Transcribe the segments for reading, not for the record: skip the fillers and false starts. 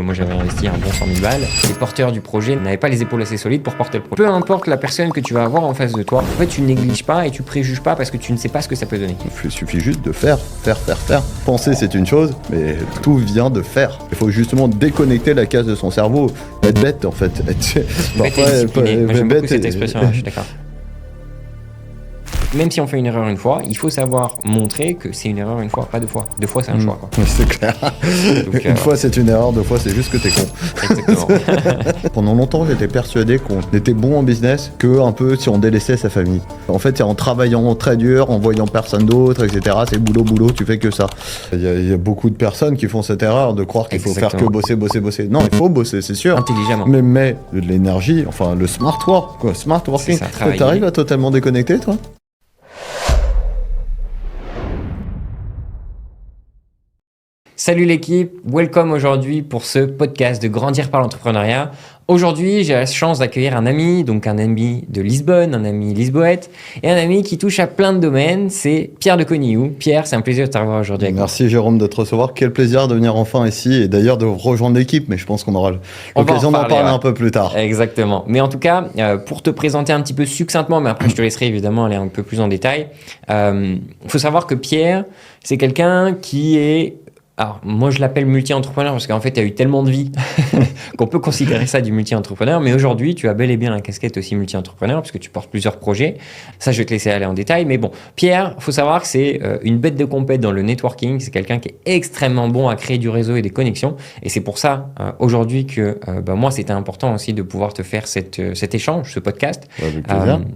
Moi, j'avais investi un bon 100 000 balles. Les porteurs du projet n'avaient pas les épaules assez solides pour porter le projet. Peu importe la personne que tu vas avoir en face de toi, en fait, tu négliges pas et tu préjuges pas parce que tu ne sais pas ce que ça peut donner. Il suffit juste de faire. Penser, c'est une chose, mais tout vient de faire. Il faut justement déconnecter la case de son cerveau. Être bête, en fait. Bête et discipliné. Moi, j'aime beaucoup cette expression-là, je suis d'accord. Même si on fait une erreur une fois, il faut savoir montrer que c'est une erreur une fois, pas deux fois. Deux fois, c'est un choix, quoi. C'est clair. Donc, une fois, c'est une erreur, deux fois, c'est juste que t'es con. Exactement. Pendant longtemps, j'étais persuadé qu'on était bon en business que un peu si on délaissait sa famille. En fait, c'est en travaillant très dur, en voyant personne d'autre, etc. C'est boulot, tu fais que ça. Il y a beaucoup de personnes qui font cette erreur de croire qu'il faut faire que bosser. Non, il faut bosser, c'est sûr. Intelligemment. Mais de l'énergie, enfin le smart work, quoi, smart working. T'arrives à totalement déconnecter, toi ? Salut l'équipe, welcome aujourd'hui pour ce podcast de Grandir par l'entrepreneuriat. Aujourd'hui, j'ai la chance d'accueillir un ami de Lisbonne, un ami lisboète, et un ami qui touche à plein de domaines, c'est Pierre de Conilloux. Pierre, c'est un plaisir de t'avoir aujourd'hui avec moi. Merci Jérôme de te recevoir, quel plaisir de venir enfin ici, et d'ailleurs de rejoindre l'équipe, mais je pense qu'on aura l'occasion d'en parler un peu plus tard. Exactement, mais en tout cas, pour te présenter un petit peu succinctement, mais après je te laisserai évidemment aller un peu plus en détail, il faut savoir que Pierre, c'est quelqu'un qui est... Alors, moi, je l'appelle multi-entrepreneur parce qu'en fait, tu as eu tellement de vie qu'on peut considérer ça du multi-entrepreneur. Mais aujourd'hui, tu as bel et bien la casquette aussi multi-entrepreneur parce que tu portes plusieurs projets. Ça, je vais te laisser aller en détail. Mais bon, Pierre, il faut savoir que c'est une bête de compète dans le networking. C'est quelqu'un qui est extrêmement bon à créer du réseau et des connexions. Et c'est pour ça, aujourd'hui, que moi, c'était important aussi de pouvoir te faire cet échange, ce podcast,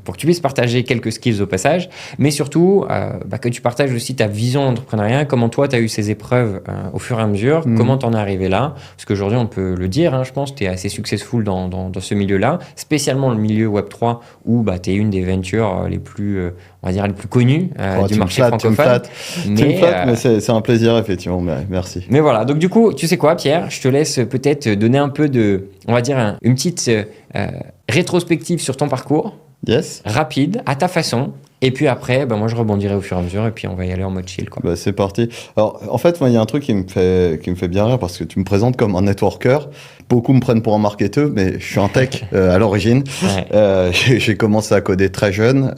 pour que tu puisses partager quelques skills au passage. Mais surtout, que tu partages aussi ta vision d'entrepreneuriat, comment toi, tu as eu ces épreuves au fur et à mesure, comment t'en es arrivé là, parce qu'aujourd'hui on peut le dire, je pense que t'es assez successful dans ce milieu-là, spécialement le milieu Web3 où t'es une des ventures les plus, on va dire, les plus connues du marché francophone. Mais c'est un plaisir effectivement, merci. Mais voilà, donc du coup, tu sais quoi Pierre, je te laisse peut-être donner un peu de, on va dire, une petite rétrospective sur ton parcours. Yes. Rapide, à ta façon. Et puis après, moi je rebondirai au fur et à mesure et puis on va y aller en mode chill, quoi. C'est parti. Alors en fait, moi il y a un truc qui me fait bien rire parce que tu me présentes comme un networker. Beaucoup me prennent pour un marketeur, mais je suis un tech à l'origine. Ouais. J'ai commencé à coder très jeune.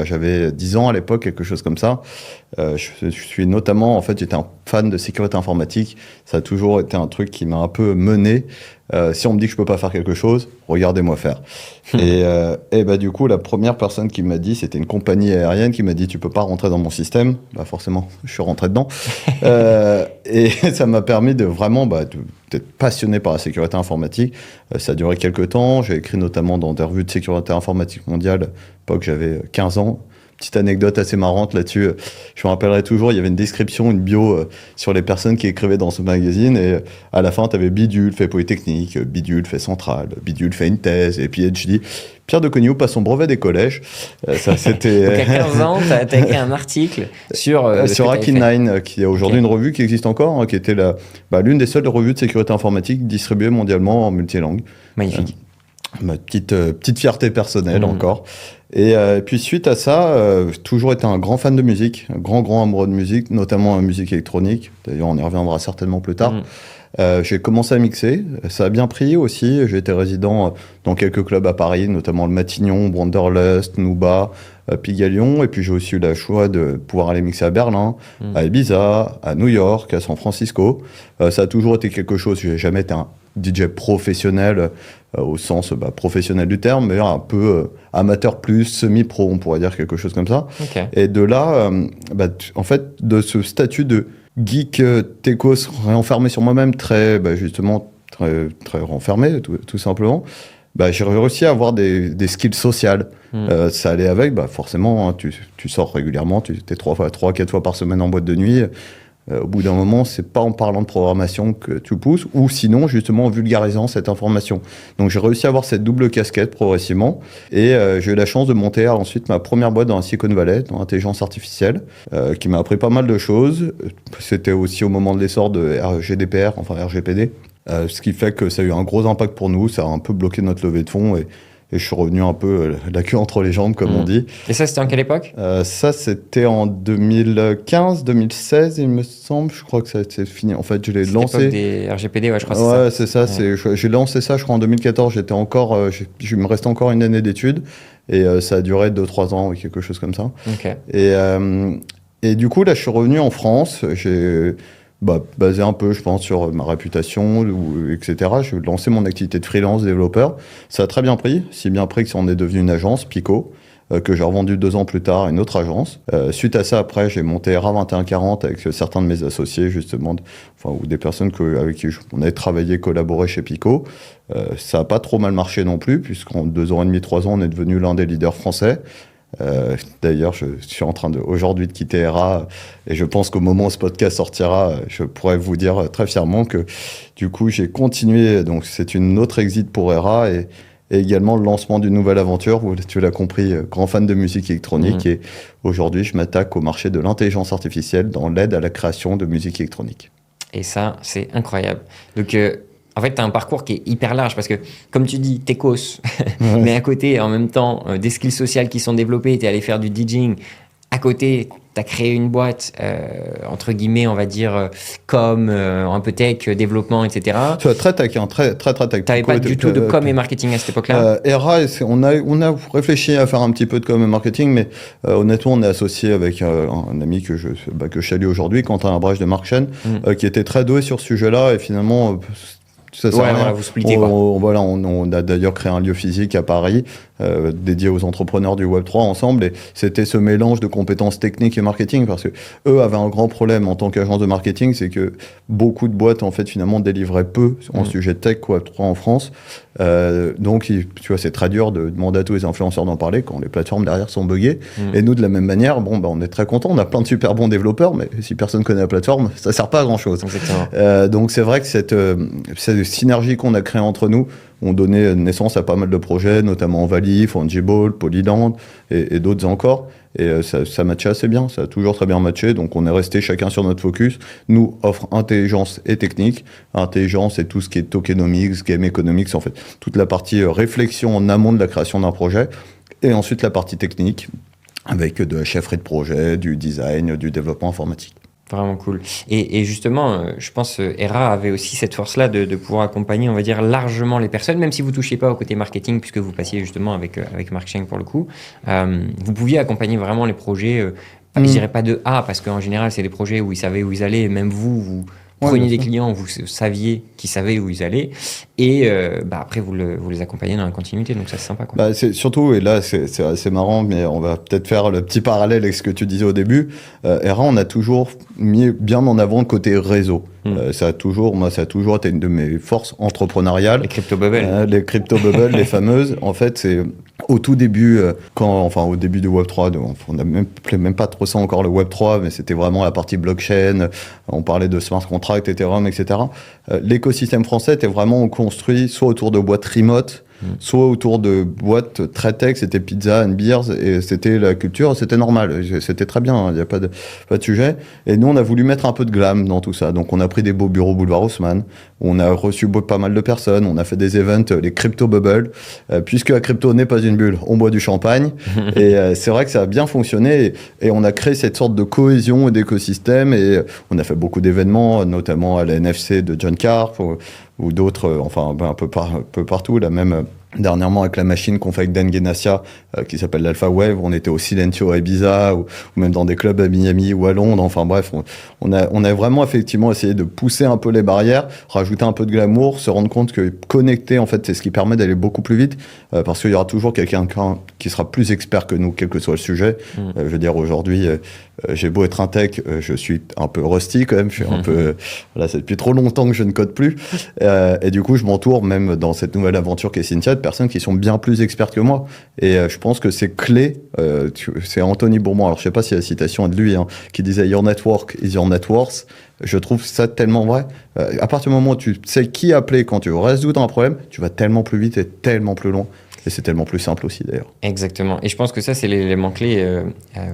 J'avais 10 ans à l'époque, quelque chose comme ça. Je suis notamment, en fait, j'étais un fan de sécurité informatique. Ça a toujours été un truc qui m'a un peu mené. Si on me dit que je peux pas faire quelque chose, regardez-moi faire. Et du coup, la première personne qui m'a dit, c'était une compagnie aérienne qui m'a dit tu peux pas rentrer dans mon système. Forcément, je suis rentré dedans. Et ça m'a permis de vraiment d'être passionné par la sécurité informatique. Ça a duré quelques temps. J'ai écrit notamment dans des revues de sécurité informatique mondiale. À l'époque, j'avais 15 ans. Petite anecdote assez marrante là-dessus, je me rappellerai toujours, il y avait une description, une bio sur les personnes qui écrivaient dans ce magazine, et à la fin, tu avais Bidule fait Polytechnique, Bidule fait Centrale, Bidule fait une thèse et PhD. Pierre de Conilloux passe son brevet des collèges. Ça, c'était... Donc à 15 ans, tu as écrit un article sur Hacking9, qui est aujourd'hui une revue qui existe encore, qui était l'une des seules revues de sécurité informatique distribuées mondialement en multilangue. Magnifique. Ma petite fierté personnelle encore. Et puis suite à ça, j'ai toujours été un grand fan de musique, un grand amoureux de musique, notamment musique électronique. D'ailleurs, on y reviendra certainement plus tard. J'ai commencé à mixer, ça a bien pris aussi. J'ai été résident dans quelques clubs à Paris, notamment le Matignon, Wanderlust, Nouba, Pygalion. Et puis j'ai aussi eu la choix de pouvoir aller mixer à Berlin, à Ibiza, à New York, à San Francisco. Ça a toujours été quelque chose, j'ai jamais été un DJ professionnel au sens professionnel du terme, mais un peu amateur plus, semi-pro, on pourrait dire quelque chose comme ça. Okay. Et de là, en fait, de ce statut de geek techos renfermé sur moi-même, très renfermé, tout simplement, j'ai réussi à avoir des skills sociales. Ça allait avec, forcément, tu sors régulièrement, tu es 3-4 fois par semaine en boîte de nuit. Au bout d'un moment, c'est pas en parlant de programmation que tu pousses, ou sinon, justement, en vulgarisant cette information. Donc, j'ai réussi à avoir cette double casquette progressivement, et j'ai eu la chance de monter ensuite ma première boîte dans la Silicon Valley, dans l'intelligence artificielle, qui m'a appris pas mal de choses. C'était aussi au moment de l'essor de RGPD, ce qui fait que ça a eu un gros impact pour nous, ça a un peu bloqué notre levée de fonds, et et je suis revenu un peu la queue entre les jambes, comme on dit. Et ça, c'était en quelle époque? Ça, c'était en 2015, 2016, il me semble. Je crois que ça a été fini. En fait, je l'ai lancé. L'époque des RGPD, ouais, je crois que c'est ça. J'ai lancé ça, je crois, en 2014. J'étais encore, il me restait encore une année d'études. Et ça a duré 2-3 ans, quelque chose comme ça. Okay. Et du coup, là, je suis revenu en France. J'ai basé un peu, je pense, sur ma réputation, etc. J'ai lancé mon activité de freelance développeur. Ça a très bien pris, si bien pris que ça en est devenu une agence, Pico, que j'ai revendu 2 ans plus tard à une autre agence. Suite à ça, après, j'ai monté RA2140 avec certains de mes associés, justement, ou des personnes avec qui on avait travaillé, collaboré chez Pico. Ça n'a pas trop mal marché non plus, puisqu'en 2 ans et demi, 3 ans, on est devenu l'un des leaders français. D'ailleurs, je suis en train aujourd'hui de quitter RA et je pense qu'au moment où ce podcast sortira, je pourrais vous dire très fièrement que du coup, j'ai continué. Donc, c'est une autre exit pour RA et également le lancement d'une nouvelle aventure. Où, tu l'as compris, grand fan de musique électronique. Et aujourd'hui, je m'attaque au marché de l'intelligence artificielle dans l'aide à la création de musique électronique. Et ça, c'est incroyable. Donc, en fait, tu as un parcours qui est hyper large parce que, comme tu dis, techos, mais à côté, en même temps, des skills sociales qui sont développés, tu es allé faire du DJing. À côté, tu as créé une boîte, entre guillemets, on va dire, comme un peu tech, développement, etc. Tu vois, très tech, très tech. Tu n'avais pas du tout de com et marketing à cette époque-là? RA, on a réfléchi à faire un petit peu de com et marketing, mais honnêtement, on est associé avec un ami que je salue aujourd'hui, Quentin Abrèche de Markchain, qui était très doué sur ce sujet-là, et finalement... Ça sert à rien. Voilà, vous splittez, quoi. On a d'ailleurs créé un lieu physique à Paris dédié aux entrepreneurs du Web3 ensemble, et c'était ce mélange de compétences techniques et marketing, parce que eux avaient un grand problème en tant qu'agence de marketing, c'est que beaucoup de boîtes en fait finalement délivraient peu en sujet tech Web3 en France. Donc tu vois, c'est très dur de demander à tous les influenceurs d'en parler quand les plateformes derrière sont buggées. Et nous, de la même manière, on est très contents, on a plein de super bons développeurs, mais si personne connaît la plateforme, ça sert pas à grand chose. Donc c'est vrai que cette synergie qu'on a créée entre nous ont donné naissance à pas mal de projets, notamment Vali, Fungible, Polyland et d'autres encore. Et ça matchait assez bien, ça a toujours très bien matché. Donc on est resté chacun sur notre focus. Nous, offre intelligence et technique. Intelligence, c'est tout ce qui est tokenomics, game economics, en fait. Toute la partie réflexion en amont de la création d'un projet. Et ensuite la partie technique, avec de la chefferie de projet, du design, du développement informatique. Vraiment cool. Et justement, je pense ERA avait aussi cette force-là de pouvoir accompagner, on va dire, largement les personnes, même si vous ne touchiez pas au côté marketing, puisque vous passiez justement avec Markchain pour le coup. Vous pouviez accompagner vraiment les projets, je ne dirais pas de A, parce qu'en général, c'est des projets où ils savaient où ils allaient, et même vous preniez des clients, vous saviez qu'ils savaient où ils allaient, et après, vous les accompagnez dans la continuité, donc ça, c'est sympa, quoi. C'est surtout, et là, c'est assez marrant, mais on va peut-être faire le petit parallèle avec ce que tu disais au début. ERA, on a toujours mis bien en avant le côté réseau. Ça a toujours été une de mes forces entrepreneuriales. Les crypto-bubbles. Les crypto-bubbles, les fameuses. En fait, c'est au tout début, au début du Web3, on n'a même pas trop ça encore le Web3, mais c'était vraiment la partie blockchain. On parlait de smart contract, Ethereum, etc. L'écosystème français était vraiment construit soit autour de boîtes remote, soit autour de boîtes très tech, c'était pizza and beers, et c'était la culture, c'était normal, c'était très bien, il n'y a pas de sujet. Et nous, on a voulu mettre un peu de glam dans tout ça. Donc, on a pris des beaux bureaux boulevard Haussmann, on a reçu pas mal de personnes, on a fait des events, les crypto bubbles, puisque la crypto n'est pas une bulle, on boit du champagne. Et c'est vrai que ça a bien fonctionné, et on a créé cette sorte de cohésion et d'écosystème, et on a fait beaucoup d'événements, notamment à la NFC de John Carp, ou d'autres, un peu partout, là même dernièrement avec la machine qu'on fait avec Dan Genassia, qui s'appelle l'Alpha Wave, on était au Silencio à Ibiza, ou même dans des clubs à Miami ou à Londres, enfin bref, on a vraiment effectivement essayé de pousser un peu les barrières, rajouter un peu de glamour, se rendre compte que connecter, en fait, c'est ce qui permet d'aller beaucoup plus vite, parce qu'il y aura toujours quelqu'un qui sera plus expert que nous, quel que soit le sujet. Je veux dire, aujourd'hui, j'ai beau être un tech, je suis un peu rusty quand même, je suis un peu, c'est depuis trop longtemps que je ne code plus, et du coup, je m'entoure, même dans cette nouvelle aventure qu'est Cynthia, de personnes qui sont bien plus expertes que moi. Et je pense que c'est clé. C'est Anthony Bourmont, alors je sais pas si la citation est de lui, qui disait « Your network is your net worth ». Je trouve ça tellement vrai. À partir du moment où tu sais qui appeler quand tu restes dans un problème, tu vas tellement plus vite et tellement plus loin. Et c'est tellement plus simple aussi, d'ailleurs. Exactement. Et je pense que ça, c'est l'élément clé.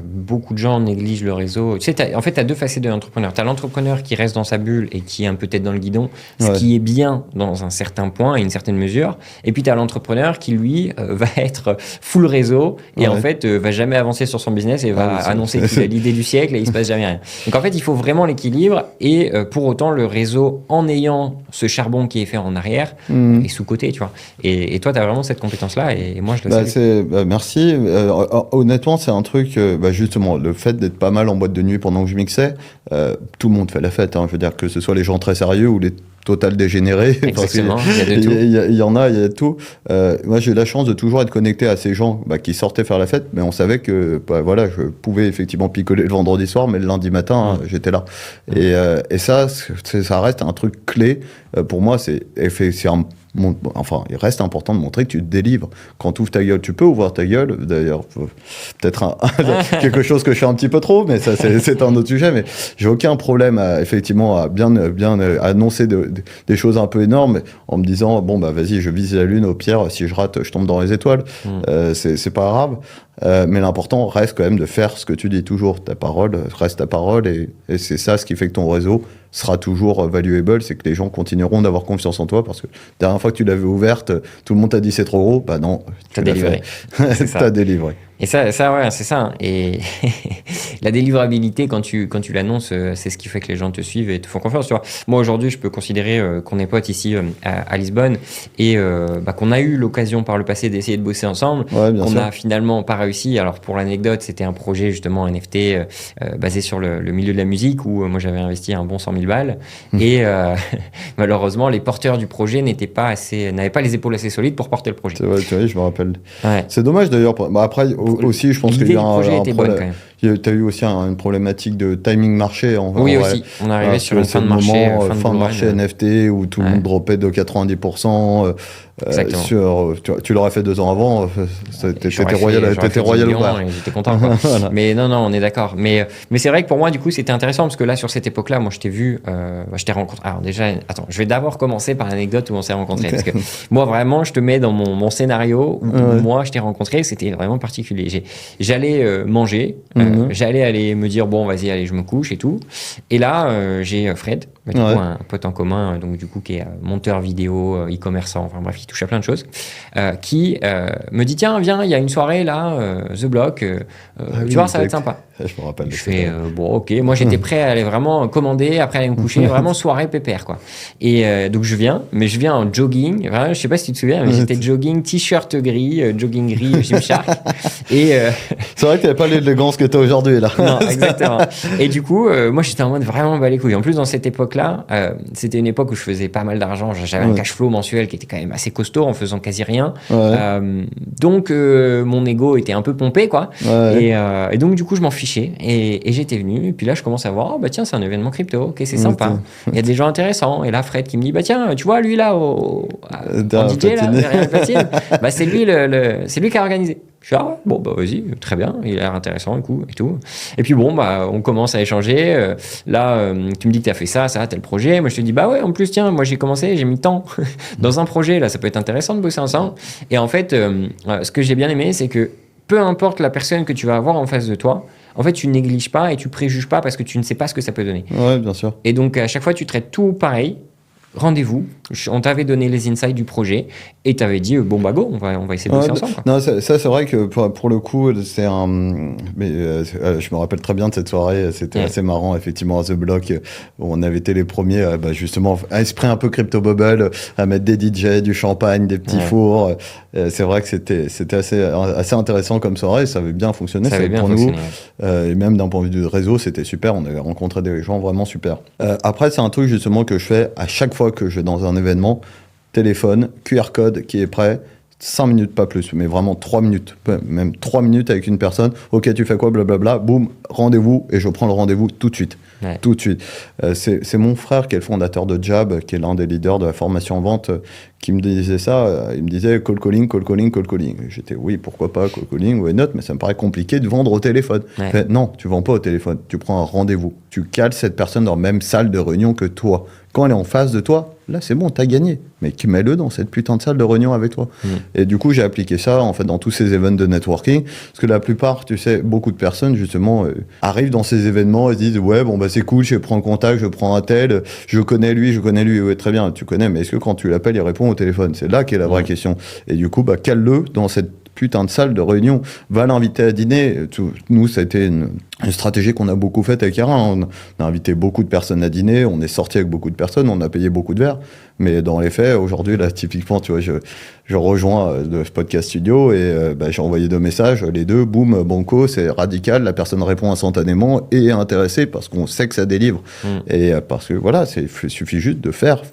Beaucoup de gens négligent le réseau. Tu sais, en fait, tu as deux facettes de l'entrepreneur. Tu as l'entrepreneur qui reste dans sa bulle et qui est un peu tête dans le guidon, ce qui est bien dans un certain point et une certaine mesure. Et puis, tu as l'entrepreneur qui, lui, va être full réseau et en fait, va jamais avancer sur son business et va annoncer qu'il a l'idée du siècle et il se passe jamais rien. Donc, en fait, il faut vraiment l'équilibre et pour autant, le réseau, en ayant ce charbon qui est fait en arrière, est sous-côté, tu vois. Et toi, tu as vraiment cette compétence-là et moi, je le sais. Merci. Honnêtement, c'est un truc, justement, le fait d'être pas mal en boîte de nuit pendant que je mixais, tout le monde fait la fête. Hein, je veux dire que ce soit les gens très sérieux ou les total dégénérés. Exactement, il y a de tout. Il y en a, il y a de tout. Moi, j'ai eu la chance de toujours être connecté à ces gens qui sortaient faire la fête, mais on savait que voilà, je pouvais effectivement picoler le vendredi soir, mais le lundi matin, j'étais là. Et ça reste un truc clé. Pour moi, il reste important de montrer que tu te délivres. Quand tu ouvres ta gueule, tu peux ouvrir ta gueule. D'ailleurs, peut-être quelque chose que je fais un petit peu trop, mais ça, c'est un autre sujet. Mais j'ai aucun problème effectivement à bien annoncer des choses un peu énormes en me disant bon bah vas-y, je vise la lune, au pire si je rate je tombe dans les étoiles. C'est pas grave. Mais l'important reste quand même de faire ce que tu dis toujours. Ta parole reste ta parole et c'est ça ce qui fait que ton réseau sera toujours valuable, c'est que les gens continueront d'avoir confiance en toi parce que la dernière fois que tu l'avais ouverte, tout le monde t'a dit c'est trop gros, bah non, t'as délivré. T'as délivré. Et ça ouais, c'est ça. Et la délivrabilité, quand tu l'annonces, c'est ce qui fait que les gens te suivent et te font confiance. Tu vois. Moi, aujourd'hui, je peux considérer qu'on est potes ici à Lisbonne et qu'on a eu l'occasion par le passé d'essayer de bosser ensemble, qu'on a finalement pas réussi. Alors, pour l'anecdote, c'était un projet justement NFT basé sur le milieu de la musique où moi, j'avais investi un bon 100 000 balles. Et malheureusement, les porteurs du projet n'avaient pas les épaules assez solides pour porter le projet. C'est vrai, tu vois, je me rappelle. Ouais. C'est dommage d'ailleurs. Après, aussi, je pense qu'il y a un problème. Tu as eu aussi une problématique de timing marché. Aussi. On est arrivé sur une fin de marché. Fin de marché NFT où tout le monde dropait de 90%. Tu l'aurais fait 2 ans avant, t'étais royal ou pas. J'étais content. Voilà. Mais non, on est d'accord. Mais c'est vrai que pour moi, du coup, c'était intéressant parce que là, sur cette époque-là, moi, je t'ai vu, je t'ai rencontré. Alors déjà, attends, je vais d'abord commencer par l'anecdote où on s'est rencontrés. Parce que moi, vraiment, je te mets dans mon scénario où moi, je t'ai rencontré. C'était vraiment particulier. J'allais manger, j'allais aller me dire, bon, vas-y, allez, je me couche et tout. Et là, j'ai Fred, un pote en commun, donc du coup, qui est monteur vidéo, e-commerçant, enfin bref, touche à plein de choses, qui me dit tiens viens, il y a une soirée là, The Block, tu vois ça va être sympa. Je me rappelle. Je fais bon ok, moi j'étais prêt à aller vraiment commander, après aller me coucher, vraiment soirée pépère quoi. Et donc je viens en jogging, vraiment, je sais pas si tu te souviens, mais j'étais jogging, t-shirt gris, jogging gris, Gymshark. Et c'est vrai que t'avais pas l'élégance que t'as aujourd'hui là. Non, exactement. Et du coup, moi j'étais en mode vraiment bas les couilles. En plus dans cette époque-là, c'était une époque où je faisais pas mal d'argent, j'avais un cash flow mensuel qui était quand même assez costaud en faisant quasi rien. Donc mon ego était un peu pompé quoi. Et donc du coup je m'en fichais et j'étais venu et puis là je commence à voir tiens c'est un événement crypto, ok c'est sympa, il y a des gens intéressants et là Fred qui me dit tiens tu vois lui là en DJ là derrière la platine, c'est lui c'est lui qui a organisé. Je suis bon vas-y, très bien, il a l'air intéressant et tout. Et puis bon on commence à échanger. Là tu me dis que tu as fait ça tel projet. Moi je te dis ouais en plus tiens moi j'ai commencé, j'ai mis temps dans un projet là, ça peut être intéressant de bosser ensemble. Et en fait ce que j'ai bien aimé c'est que peu importe la personne que tu vas avoir en face de toi, en fait tu négliges pas et tu préjuges pas parce que tu ne sais pas ce que ça peut donner. Ouais bien sûr. Et donc à chaque fois tu traites tout pareil. Rendez-vous, on t'avait donné les insights du projet et t'avais dit go, on va essayer de bosser ensemble. Quoi. Non, ça c'est vrai que pour le coup, c'est je me rappelle très bien de cette soirée, c'était assez marrant effectivement à The Block où on avait été les premiers justement à esprit un peu crypto bubble, à mettre des DJ, du champagne, des petits fours. C'est vrai que c'était assez intéressant comme soirée, ça avait bien fonctionné. Ça avait bien pour fonctionné, nous. Et même d'un point de vue du réseau, c'était super. On avait rencontré des gens vraiment super. Après, c'est un truc justement que je fais à chaque fois que je vais dans un événement, téléphone, QR code qui est prêt, 5 minutes, pas plus, mais vraiment 3 minutes, même 3 minutes avec une personne, ok tu fais quoi, blablabla, boum, rendez-vous, et je prends le rendez-vous tout de suite. Tout de suite. C'est mon frère qui est le fondateur de Jab, qui est l'un des leaders de la formation en vente, qui me disait ça, il me disait call calling. J'étais oui, pourquoi pas, call calling, why not, mais ça me paraît compliqué de vendre au téléphone. Non, tu vends pas au téléphone, tu prends un rendez-vous, tu cales cette personne dans la même salle de réunion que toi. Quand elle est en face de toi, là c'est bon, t'as gagné. Mais mets-le dans cette putain de salle de réunion avec toi. Et du coup, j'ai appliqué ça en fait dans tous ces événements de networking, parce que la plupart, tu sais, beaucoup de personnes justement arrivent dans ces événements et se disent ouais bon bah c'est cool, je prends contact, je prends un tel, je connais lui, ouais très bien, tu connais, mais est-ce que quand tu l'appelles, il répond au téléphone? C'est là qu'est la vraie question. Et du coup, bah cale-le dans cette putain de salle de réunion, va l'inviter à dîner. Nous, ça a été une stratégie qu'on a beaucoup faite avec Yara. On a invité beaucoup de personnes à dîner, on est sorti avec beaucoup de personnes, on a payé beaucoup de verres. Mais dans les faits, aujourd'hui, là, typiquement, tu vois, je rejoins le podcast studio et j'ai envoyé 2 messages, les 2, boum, banco, c'est radical, la personne répond instantanément et est intéressée parce qu'on sait que ça délivre. Et parce que voilà, il suffit juste de faire.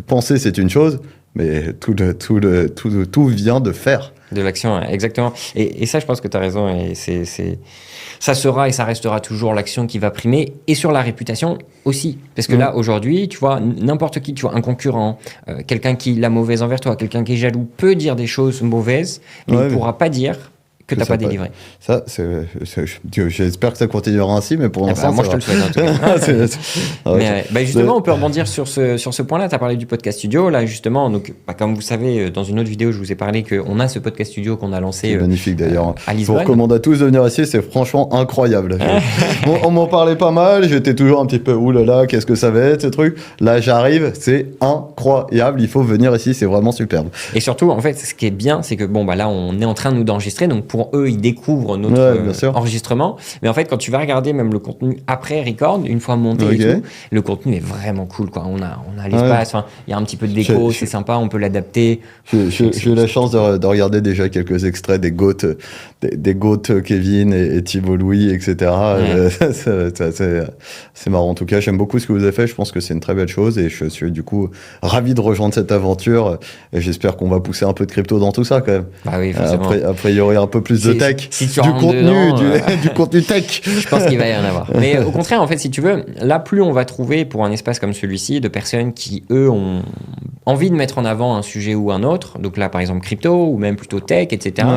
Penser, c'est une chose, mais tout vient de faire. De l'action, exactement. Et ça, je pense que tu as raison. Et ça sera et ça restera toujours l'action qui va primer. Et sur la réputation aussi. Parce que là, aujourd'hui, tu vois, n'importe qui, tu vois, un concurrent, quelqu'un qui l'a mauvaise envers toi, quelqu'un qui est jaloux, peut dire des choses mauvaises, mais il ne pourra pas dire que tu n'as pas délivré. Ça, j'espère que ça continuera ainsi, mais pour l'instant, moi, je te le souhaite, en tout cas. Mais justement, on peut rebondir sur ce point-là. Tu as parlé du podcast studio. Là, justement, donc, comme vous savez, dans une autre vidéo, je vous ai parlé qu'on a ce podcast studio qu'on a lancé. C'est magnifique, d'ailleurs. À Lisbonne. Je vous recommande à tous de venir ici. C'est franchement incroyable. On m'en parlait pas mal. J'étais toujours un petit peu, oulala, qu'est-ce que ça va être, ce truc. Là, j'arrive. C'est incroyable. Il faut venir ici. C'est vraiment superbe. Et surtout, en fait, ce qui est bien, c'est que, là, on est en train, nous, d'enregistrer. Donc, pour eux, ils découvrent notre enregistrement. Mais en fait, quand tu vas regarder même le contenu après record, une fois monté et tout, le contenu est vraiment cool, quoi. On a l'espace, il y a un petit peu de déco, c'est sympa, on peut l'adapter. J'ai eu la chance de regarder déjà quelques extraits des GOAT Kevin et Thibault Louis, etc. C'est marrant. En tout cas, j'aime beaucoup ce que vous avez fait. Je pense que c'est une très belle chose et je suis du coup ravi de rejoindre cette aventure. Et j'espère qu'on va pousser un peu de crypto dans tout ça, quand même. Bah oui, forcément. Après, il y aurait un peu plus de tech, si tu du contenu, dedans, du contenu tech. Je pense qu'il va y en avoir. Mais au contraire, en fait, si tu veux, là, plus on va trouver pour un espace comme celui-ci de personnes qui, eux, ont envie de mettre en avant un sujet ou un autre, donc là, par exemple, crypto ou même plutôt tech, etc.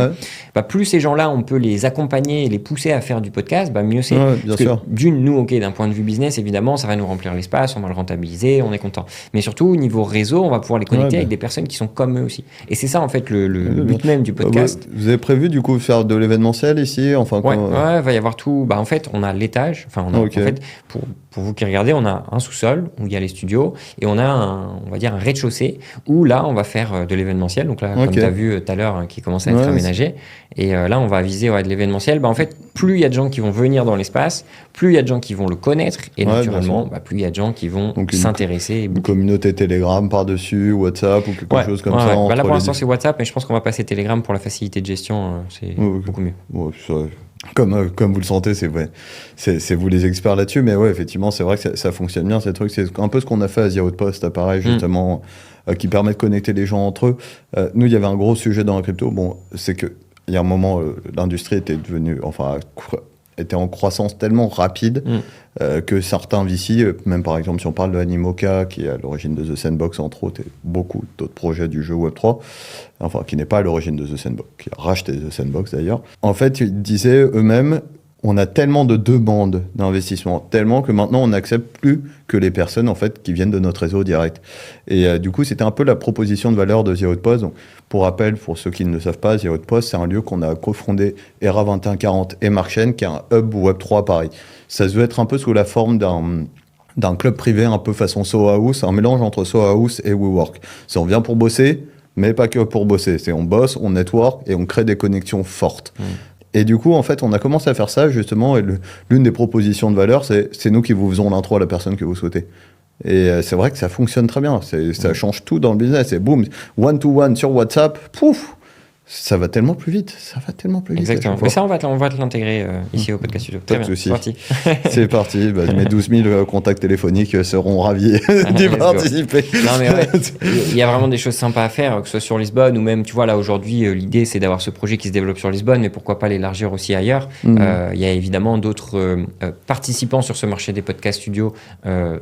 Plus ces gens-là, on peut les accompagner et les pousser à faire du podcast, mieux c'est. Bien sûr. D'une, nous, d'un point de vue business, évidemment, ça va nous remplir l'espace, on va le rentabiliser, on est content. Mais surtout, au niveau réseau, on va pouvoir les connecter avec des personnes qui sont comme eux aussi. Et c'est ça, en fait, le but même du podcast. Vous avez prévu, du coup, faire de l'événementiel ici, enfin, il va y avoir tout. En fait, on a l'étage. En fait, pour vous qui regardez, on a un sous-sol où il y a les studios et on a on va dire un rez-de-chaussée où là, on va faire de l'événementiel. Donc là, comme tu as vu tout à l'heure, qui commence à être aménagé. Et là, on va viser de l'événementiel. En fait, plus il y a de gens qui vont venir dans l'espace, plus il y a de gens qui vont le connaître et naturellement, plus il y a de gens qui vont s'intéresser. Une communauté Telegram par-dessus, WhatsApp ou quelque chose comme ça. Là, pour l'instant, c'est WhatsApp, mais je pense qu'on va passer Telegram pour la facilité de gestion. C'est beaucoup mieux. Comme vous le sentez, c'est vous les experts là-dessus, mais effectivement, c'est vrai que ça fonctionne bien, ces trucs. C'est un peu ce qu'on a fait à The Outpost, pareil, justement, qui permet de connecter les gens entre eux. Nous, il y avait un gros sujet dans la crypto. C'est qu'il y a un moment, l'industrie était était en croissance tellement rapide que certains VC, même par exemple si on parle de Animoca, qui est à l'origine de The Sandbox entre autres, et beaucoup d'autres projets du jeu Web3, qui n'est pas à l'origine de The Sandbox, qui a racheté The Sandbox d'ailleurs, en fait ils disaient eux-mêmes, on a tellement de demandes d'investissement, tellement que maintenant on n'accepte plus que les personnes en fait qui viennent de notre réseau direct. Et du coup, c'était un peu la proposition de valeur de The Outpost. Donc, pour rappel, pour ceux qui ne le savent pas, The Outpost, c'est un lieu qu'on a cofondé ERA 2140 et Markchain, qui est un hub Web3 à Paris. Ça se veut être un peu sous la forme d'un club privé un peu façon Soho House, un mélange entre Soho House et WeWork. On vient pour bosser, mais pas que pour bosser. On bosse, on network et on crée des connexions fortes. Et du coup, en fait, on a commencé à faire ça, justement, et l'une des propositions de valeur, c'est nous qui vous faisons l'intro à la personne que vous souhaitez. Et c'est vrai que ça fonctionne très bien. Ça change tout dans le business. Et boum, one-to-one sur WhatsApp, pouf, ça va tellement plus vite. Exactement. Mais ça, on va te l'intégrer ici au podcast studio. Pas de souci. C'est parti. Mes 12 000 contacts téléphoniques seront ravis d'y participer. Non, mais il y a vraiment des choses sympas à faire, que ce soit sur Lisbonne ou même, tu vois, là aujourd'hui, l'idée c'est d'avoir ce projet qui se développe sur Lisbonne, mais pourquoi pas l'élargir aussi ailleurs. Il y a évidemment d'autres participants sur ce marché des podcasts studios,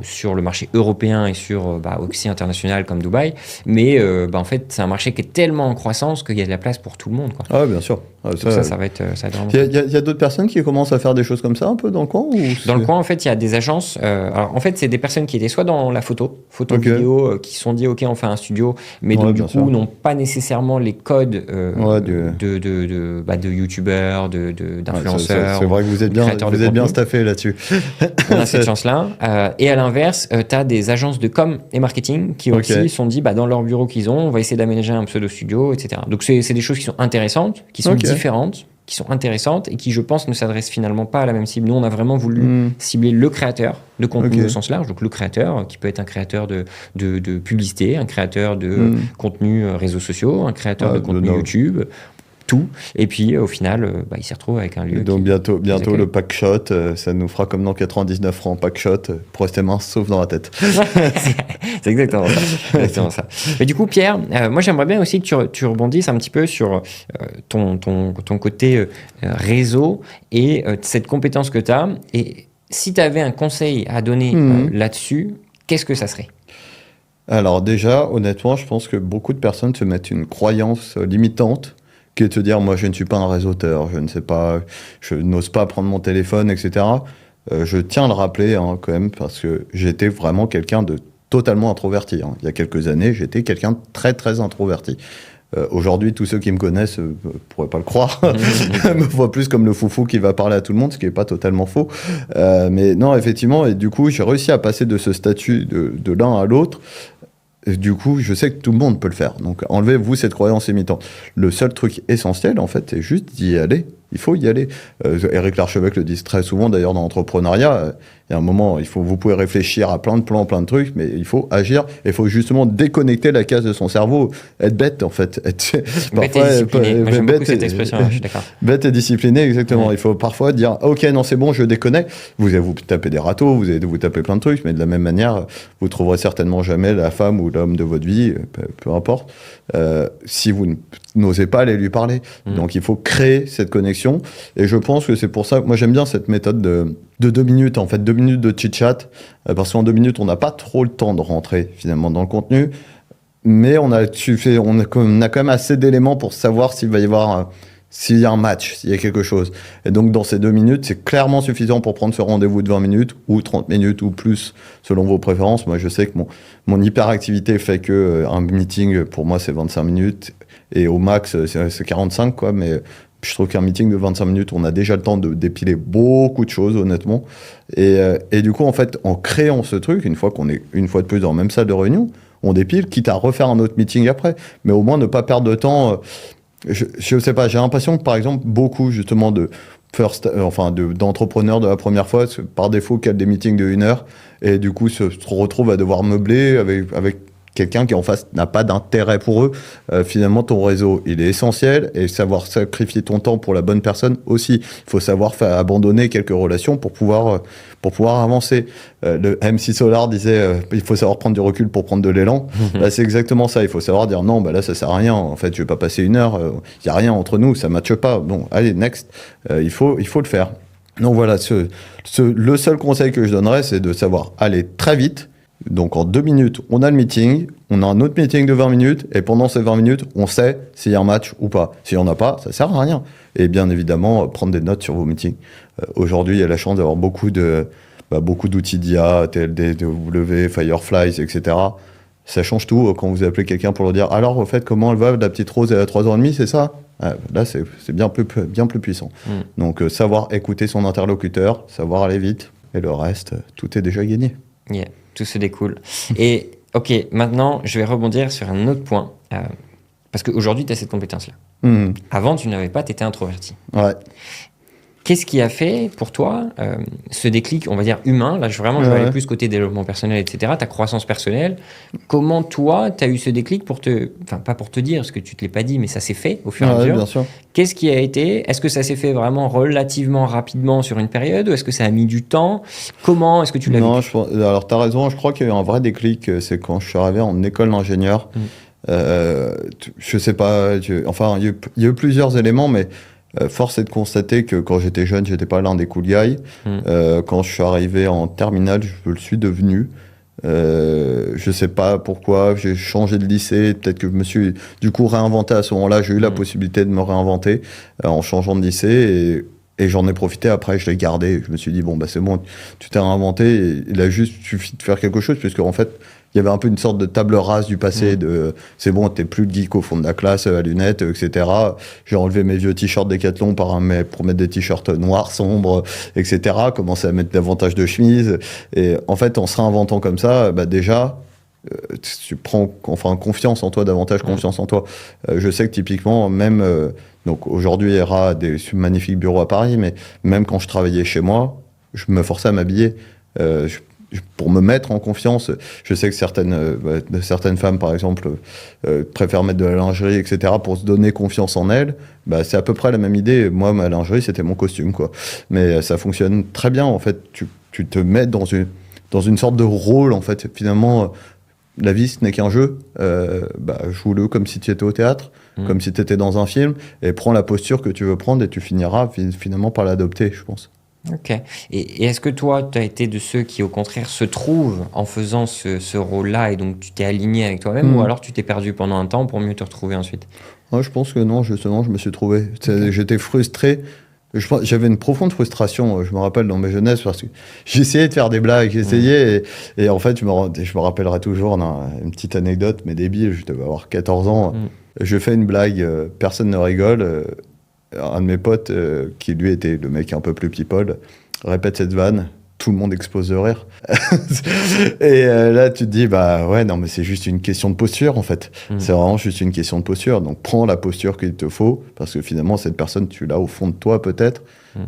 sur le marché européen et sur aussi international comme Dubaï. Mais en fait, c'est un marché qui est tellement en croissance qu'il y a de la place pour tout le monde, quoi. Ah, bien sûr. Ah, Donc ça va être vraiment Il y a d'autres personnes qui commencent à faire des choses comme ça un peu dans le coin Dans le coin, en fait, il y a des agences. Alors, en fait, c'est des personnes qui étaient soit dans la photo vidéo, qui se sont dit, OK, on fait un studio, mais donc, du coup, n'ont pas nécessairement les codes de youtubeurs, d'influenceurs. C'est vrai que vous êtes bien staffé là-dessus. On a cette chance-là. Et à l'inverse, tu as des agences de com et marketing qui aussi se sont dit, dans leur bureau qu'ils ont, on va essayer d'aménager un pseudo-studio, etc. Donc, c'est des choses qui sont intéressantes, qui sont différentes, qui sont intéressantes et qui, je pense, ne s'adressent finalement pas à la même cible. Nous, on a vraiment voulu cibler le créateur de contenu au sens large, donc le créateur qui peut être un créateur de publicité, un créateur de contenu réseaux sociaux, un créateur de contenu YouTube, tout. Et puis, au final, il s'y retrouve avec un lieu. Donc, bientôt le pack shot, ça nous fera comme dans 99 francs pack shot pour rester mince, sauf dans la tête. C'est exactement ça. Mais du coup, Pierre, moi, j'aimerais bien aussi que tu rebondisses un petit peu sur ton côté réseau et cette compétence que tu as. Et si tu avais un conseil à donner là-dessus, qu'est-ce que ça serait ? Alors déjà, honnêtement, je pense que beaucoup de personnes se mettent une croyance limitante qui est de se dire, moi, je ne suis pas un réseauteur, je n'ose pas prendre mon téléphone, etc. Je tiens à le rappeler quand même, parce que j'étais vraiment quelqu'un de totalement introverti. Il y a quelques années, j'étais quelqu'un de très, très introverti. Aujourd'hui, tous ceux qui me connaissent ne pourraient pas le croire, me voient plus comme le foufou qui va parler à tout le monde, ce qui n'est pas totalement faux. Mais non, effectivement, et du coup, j'ai réussi à passer de ce statut de l'un à l'autre. Et du coup, je sais que tout le monde peut le faire. Donc, enlevez-vous cette croyance limitante. Le seul truc essentiel, en fait, c'est juste d'y aller. Il faut y aller. Éric Larchevêque le dit très souvent, d'ailleurs, dans l'entrepreneuriat. Il y a un moment, vous pouvez réfléchir à plein de plans, plein de trucs, mais il faut agir. Il faut justement déconnecter la case de son cerveau. Être bête, en fait. Bête et discipliné. Moi, j'aime beaucoup cette expression-là, je suis d'accord. Bête et discipliné, exactement. Il faut parfois dire, OK, non, c'est bon, je déconnecte. Vous allez vous taper des râteaux, vous allez vous taper plein de trucs, mais de la même manière, vous trouverez certainement jamais la femme ou l'homme de votre vie, peu importe, si vous n'osez pas aller lui parler. Donc, il faut créer cette connexion. Et je pense que c'est pour ça que moi, j'aime bien cette méthode de 2 minutes, en fait, 2 minutes de chit-chat, parce qu'en 2 minutes, on n'a pas trop le temps de rentrer, finalement, dans le contenu, mais on a quand même assez d'éléments pour savoir s'il va y avoir s'il y a un match, s'il y a quelque chose. Et donc, dans ces 2 minutes, c'est clairement suffisant pour prendre ce rendez-vous de 20 minutes ou 30 minutes ou plus, selon vos préférences. Moi, je sais que mon hyperactivité fait que un meeting, pour moi, c'est 25 minutes. Et au max, c'est 45, quoi. Mais je trouve qu'un meeting de 25 minutes, on a déjà le temps de dépiler beaucoup de choses, honnêtement. Et du coup, en fait, en créant ce truc, une fois qu'on est une fois de plus dans la même salle de réunion, on dépile, quitte à refaire un autre meeting après. Mais au moins, ne pas perdre de temps... Je sais pas, j'ai l'impression que par exemple beaucoup justement d'entrepreneurs de la première fois par défaut calent des meetings de 1 heure et du coup se retrouvent à devoir meubler avec quelqu'un qui en face n'a pas d'intérêt pour eux. Finalement, ton réseau, il est essentiel et savoir sacrifier ton temps pour la bonne personne aussi. Il faut savoir abandonner quelques relations pour pouvoir avancer. Le MC Solar disait il faut savoir prendre du recul pour prendre de l'élan. Là, c'est exactement ça. Il faut savoir dire non, là, ça sert à rien. En fait, je vais pas passer 1 heure. Il y a rien entre nous, ça matche pas. Bon, allez, next. Il faut le faire. Donc voilà, le seul conseil que je donnerais, c'est de savoir aller très vite. Donc en 2 minutes, on a le meeting, on a un autre meeting de 20 minutes, et pendant ces 20 minutes, on sait s'il y a un match ou pas. S'il n'y en a pas, ça sert à rien. Et bien évidemment, prendre des notes sur vos meetings. Aujourd'hui, il y a la chance d'avoir beaucoup d'outils d'IA, TLD, DW, Fireflies, etc. Ça change tout quand vous appelez quelqu'un pour leur dire « Alors, au fait, comment elle va, la petite Rose, elle a 3 ans et demi, c'est ça ?» Là, c'est bien plus puissant. Donc, savoir écouter son interlocuteur, savoir aller vite, et le reste, tout est déjà gagné. Yeah. Tout se découle. Et ok, maintenant, je vais rebondir sur un autre point. Parce qu'aujourd'hui, tu as cette compétence-là. Avant, tu n'avais pas, tu étais introverti. Ouais. Qu'est-ce qui a fait pour toi ce déclic, on va dire humain, là je vais aller plus côté développement personnel, etc., ta croissance personnelle, comment toi, tu as eu ce déclic pas pour te dire, parce que tu te l'es pas dit, mais ça s'est fait au fur et à mesure. Bien sûr. Qu'est-ce qui a été, est-ce que ça s'est fait vraiment relativement rapidement sur une période, ou est-ce que ça a mis du temps? Comment est-ce que tu l'as vu? Alors tu as raison, je crois qu'il y a eu un vrai déclic, c'est quand je suis arrivé en école d'ingénieur. Je sais pas, il y a eu plusieurs éléments, mais force est de constater que quand j'étais jeune, j'étais pas l'un des cool guys. Quand je suis arrivé en terminale, je le suis devenu. Je sais pas pourquoi, j'ai changé de lycée, peut-être que je me suis du coup réinventé à ce moment-là, j'ai eu la possibilité de me réinventer en changeant de lycée et j'en ai profité après, je l'ai gardé, je me suis dit bon bah c'est bon, tu t'es réinventé, et il a juste suffi de faire quelque chose puisque en fait il y avait un peu une sorte de table rase du passé, de c'est bon, t'es plus le geek au fond de la classe à lunettes, etc. J'ai enlevé mes vieux t-shirts Decathlon pour mettre des t-shirts noirs, sombres, etc. Commencé à mettre davantage de chemises. Et en fait, en se réinventant comme ça, bah déjà, tu prends confiance en toi, davantage confiance en toi. Je sais que typiquement, même, donc aujourd'hui, ERA a des magnifiques bureaux à Paris, mais même quand je travaillais chez moi, je me forçais à m'habiller. Pour me mettre en confiance, je sais que certaines femmes, par exemple, préfèrent mettre de la lingerie, etc., pour se donner confiance en elles. Bah, c'est à peu près la même idée. Moi, ma lingerie, c'était mon costume, quoi. Mais ça fonctionne très bien, en fait. Tu te mets dans une sorte de rôle, en fait. Finalement, la vie, ce n'est qu'un jeu. Joue-le comme si tu étais au théâtre, comme si tu étais dans un film, et prends la posture que tu veux prendre, et tu finiras finalement par l'adopter, je pense. Ok. Et est-ce que toi, tu as été de ceux qui, au contraire, se trouvent en faisant ce rôle-là et donc tu t'es aligné avec toi-même ou alors tu t'es perdu pendant un temps pour mieux te retrouver ensuite? Ouais, je pense que non, justement, je me suis trouvé. Okay. J'étais frustré. J'avais une profonde frustration, je me rappelle, dans ma jeunesse, parce que j'essayais de faire des blagues, et en fait, je me rappellerai toujours une petite anecdote, mais débile, je devais avoir 14 ans. Je fais une blague, personne ne rigole. Un de mes potes, qui lui était le mec un peu plus people, répète cette vanne, tout le monde explose de rire. Et là, tu te dis, bah ouais, non, mais c'est juste une question de posture, en fait. C'est vraiment juste une question de posture. Donc, prends la posture qu'il te faut, parce que finalement, cette personne, tu l'as au fond de toi, peut-être,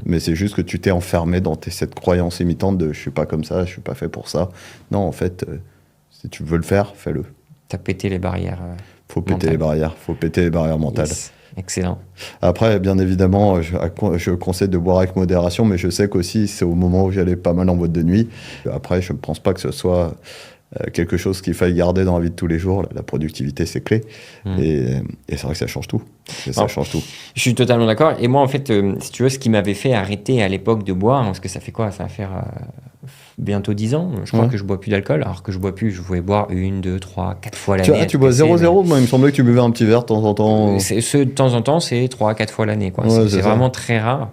mais c'est juste que tu t'es enfermé dans cette croyance imitante de je suis pas comme ça, je suis pas fait pour ça. Non, en fait, si tu veux le faire, fais-le. T'as pété les barrières. Faut péter les barrières mentales. Yes. Excellent. Après, bien évidemment, je conseille de boire avec modération, mais je sais qu'aussi, c'est au moment où j'allais pas mal en boîte de nuit. Après, je ne pense pas que ce soit quelque chose qu'il faille garder dans la vie de tous les jours. La productivité, c'est clé. Et c'est vrai que ça change tout. Change tout. Je suis totalement d'accord. Et moi, en fait, si tu veux, ce qui m'avait fait arrêter à l'époque de boire, parce que ça fait quoi? Ça va faire bientôt 10 ans, je crois que je bois plus d'alcool, alors que je bois plus, je pouvais boire 1, 2, 3, 4 fois l'année. Tu bois 0,0? Moi, il me semblait que tu buvais un petit verre de temps en temps. De temps en temps, c'est 3, 4 fois l'année, quoi. C'est vraiment très rare.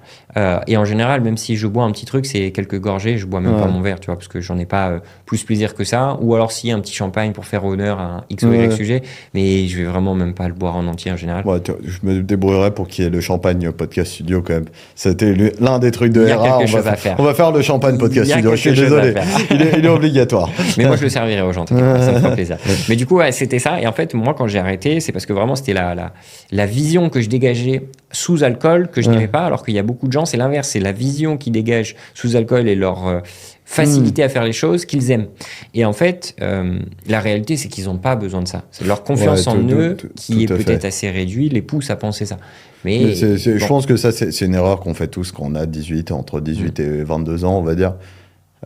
Et en général, même si je bois un petit truc, c'est quelques gorgées, je bois même pas mon verre, tu vois, parce que j'en ai pas plus plaisir que ça. Ou alors si, un petit champagne pour faire honneur à un X ou Y sujet, mais je vais vraiment même pas le boire en entier en général. Ouais, je me débrouillerais pour qu'il y ait le champagne podcast studio quand même. C'était l'un des trucs de RA. Il y a quelque chose à faire. On va faire le champagne podcast studio. Je suis désolé. Il est obligatoire. Mais moi, je le servirai aux gens, en tout cas. Ça me fera plaisir. Mais du coup, c'était ça. Et en fait, moi, quand j'ai arrêté, c'est parce que vraiment, c'était la vision que je dégageais sous alcool que je n'aimais pas, alors qu'il y a beaucoup de gens, c'est l'inverse. C'est la vision qu'ils dégagent sous alcool et leur facilité à faire les choses qu'ils aiment. Et en fait, la réalité, c'est qu'ils n'ont pas besoin de ça. C'est leur confiance en eux, qui est peut-être assez réduite, les pousse à penser ça. Mais je pense que ça, c'est une erreur qu'on fait tous quand on a entre 18 et 22 ans, on va dire.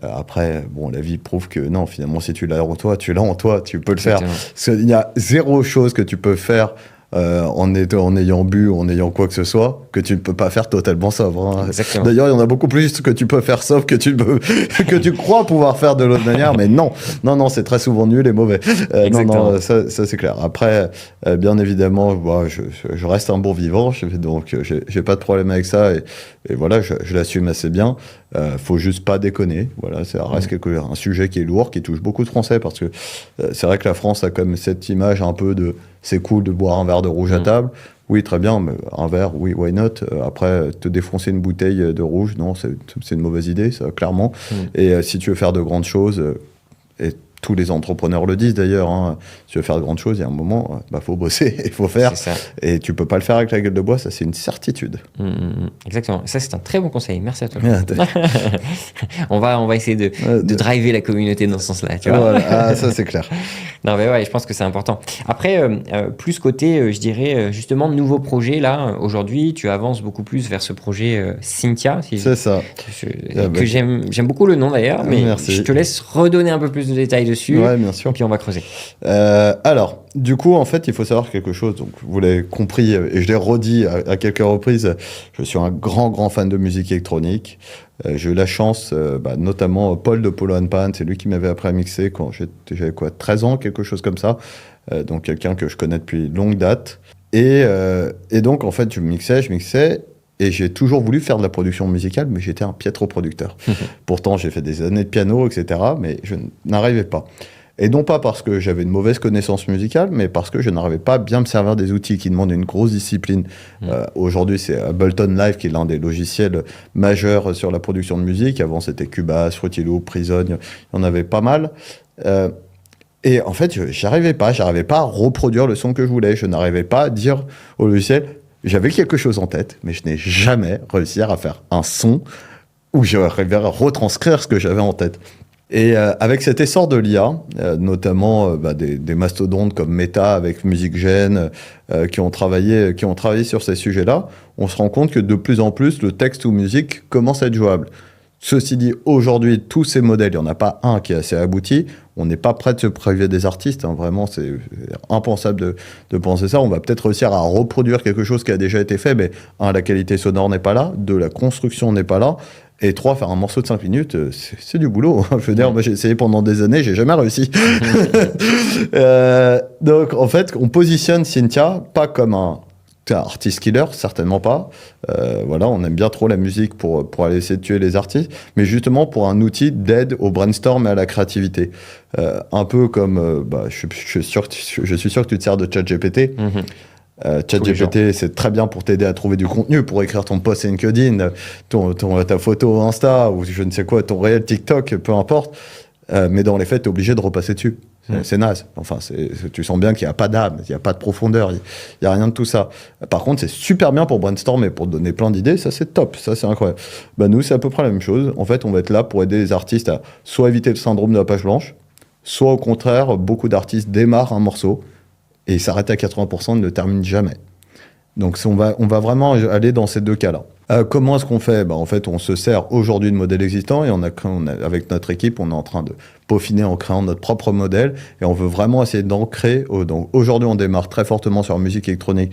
Après, bon, la vie prouve que non, finalement, si tu l'as en toi, tu peux le faire. Il y a zéro chose que tu peux faire en ayant bu ou en ayant quoi que ce soit, que tu ne peux pas faire totalement sobre. Hein. D'ailleurs, il y en a beaucoup plus que tu peux faire sobre que tu crois pouvoir faire de l'autre manière, mais non, c'est très souvent nul et mauvais. Non, ça c'est clair. Après, bien évidemment, je reste un bon vivant, donc j'ai pas de problème avec ça, et voilà, je l'assume assez bien. Faut juste pas déconner. Voilà, ça reste un sujet qui est lourd, qui touche beaucoup de Français, parce que c'est vrai que la France a comme cette image un peu de c'est cool de boire un verre de rouge à table. Oui, très bien, mais un verre, oui, why not? Après, te défoncer une bouteille de rouge, non, c'est une mauvaise idée, ça, clairement. Et si tu veux faire de grandes choses, et tous les entrepreneurs le disent d'ailleurs, hein, si tu veux faire de grandes choses, il y a un moment, faut bosser, il faut faire. Et tu peux pas le faire avec la gueule de bois, ça c'est une certitude. Exactement. Ça c'est un très bon conseil. Merci à toi. on va essayer de driver la communauté dans ce sens-là. Tu vois. Voilà. Ça c'est clair. Non mais ouais, je pense que c'est important. Après, plus côté, je dirais justement de nouveaux projets là. Aujourd'hui, tu avances beaucoup plus vers ce projet Cynthia. C'est ça. Que j'aime beaucoup le nom d'ailleurs, mais je te laisse redonner un peu plus de détails dessus. dessus. Ouais, bien sûr. Et puis on va creuser. Alors, du coup, en fait, il faut savoir quelque chose. Donc, vous l'avez compris et je l'ai redit à quelques reprises. Je suis un grand fan de musique électronique. J'ai eu la chance, notamment Paul de Polo and Pan, c'est lui qui m'avait appris à mixer quand j'avais 13 ans, quelque chose comme ça. Donc, quelqu'un que je connais depuis longue date. Et donc, en fait, je mixais. Et j'ai toujours voulu faire de la production musicale, mais j'étais un piètre producteur. Pourtant, j'ai fait des années de piano, etc., mais je n'arrivais pas. Et non pas parce que j'avais une mauvaise connaissance musicale, mais parce que je n'arrivais pas à bien me servir des outils qui demandent une grosse discipline. Aujourd'hui, c'est Ableton Live qui est l'un des logiciels majeurs sur la production de musique. Avant, c'était Cubase, Fruity Loop, Prison, il y en avait pas mal. Et en fait, j'arrivais pas à reproduire le son que je voulais. Je n'arrivais pas à dire au logiciel... J'avais quelque chose en tête, mais je n'ai jamais réussi à faire un son où j'arrivais à retranscrire ce que j'avais en tête. Et avec cet essor de l'IA, notamment des mastodontes comme Meta avec MusicGen, qui ont travaillé sur ces sujets-là, on se rend compte que de plus en plus, le texte ou musique commence à être jouable. Ceci dit, aujourd'hui, tous ces modèles, il n'y en a pas un qui est assez abouti. On n'est pas prêt de se priver des artistes. Vraiment, c'est impensable de penser ça. On va peut-être réussir à reproduire quelque chose qui a déjà été fait, mais la qualité sonore n'est pas là. La construction n'est pas là. Et 3, faire un morceau de 5 minutes, c'est du boulot. Je veux dire, moi, j'ai essayé pendant des années, j'ai jamais réussi. Donc, en fait, on positionne Cynthia pas comme un artist killer, certainement pas. On aime bien trop la musique pour aller essayer de tuer les artistes, mais justement pour un outil d'aide au brainstorm et à la créativité. Un peu comme, je suis sûr que tu te sers de ChatGPT. ChatGPT, c'est très bien pour t'aider à trouver du contenu, pour écrire ton post LinkedIn, ta photo Insta, ou je ne sais quoi, ton réel TikTok, peu importe. Mais dans les faits, tu es obligé de repasser dessus. C'est naze. Enfin, tu sens bien qu'il n'y a pas d'âme, il n'y a pas de profondeur, il n'y a rien de tout ça. Par contre, c'est super bien pour brainstormer, pour donner plein d'idées, ça c'est top, ça c'est incroyable. Nous, c'est à peu près la même chose. En fait, on va être là pour aider les artistes à soit éviter le syndrome de la page blanche, soit au contraire, beaucoup d'artistes démarrent un morceau et s'arrêtent à 80% et ne le terminent jamais. Donc on va vraiment aller dans ces deux cas-là. Comment est-ce qu'on fait ? En fait, on se sert aujourd'hui de modèles existants et avec notre équipe, on est en train de peaufiner en créant notre propre modèle et on veut vraiment essayer d'ancrer. Donc aujourd'hui, on démarre très fortement sur la musique électronique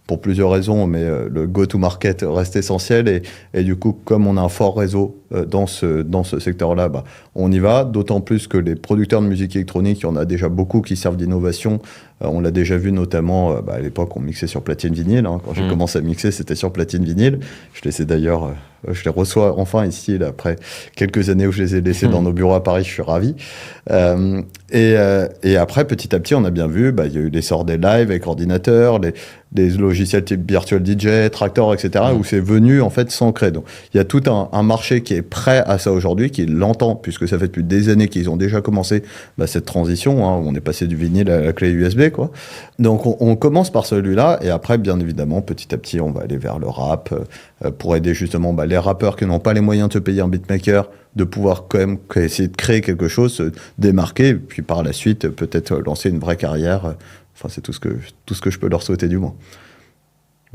pour plusieurs raisons, mais le go-to-market reste essentiel et du coup, comme on a un fort réseau dans ce secteur-là, on y va, d'autant plus que les producteurs de musique électronique, il y en a déjà beaucoup qui servent d'innovation. On l'a déjà vu notamment, à l'époque, on mixait sur platine vinyle. Quand j'ai commencé à mixer, c'était sur platine vinyle. Je les reçois enfin ici, là, après quelques années où je les ai laissés dans nos bureaux à Paris, je suis ravi. Et après, petit à petit, on a bien vu, il y a eu l'essor des lives avec ordinateur, des logiciels type Virtual DJ, Tractor, etc., où c'est venu en fait s'ancrer. Donc, il y a tout un marché qui est prêt à ça aujourd'hui, qui l'entend, puisque ça fait depuis des années qu'ils ont déjà commencé cette transition, où on est passé du vinyle à la clé USB, quoi. Donc, on commence par celui-là, et après, bien évidemment, petit à petit, on va aller vers le rap, pour aider justement les rappeurs qui n'ont pas les moyens de se payer un beatmaker, de pouvoir quand même essayer de créer quelque chose, se démarquer, et puis par la suite, peut-être lancer une vraie carrière. Enfin, c'est tout ce que je peux leur souhaiter, du moins.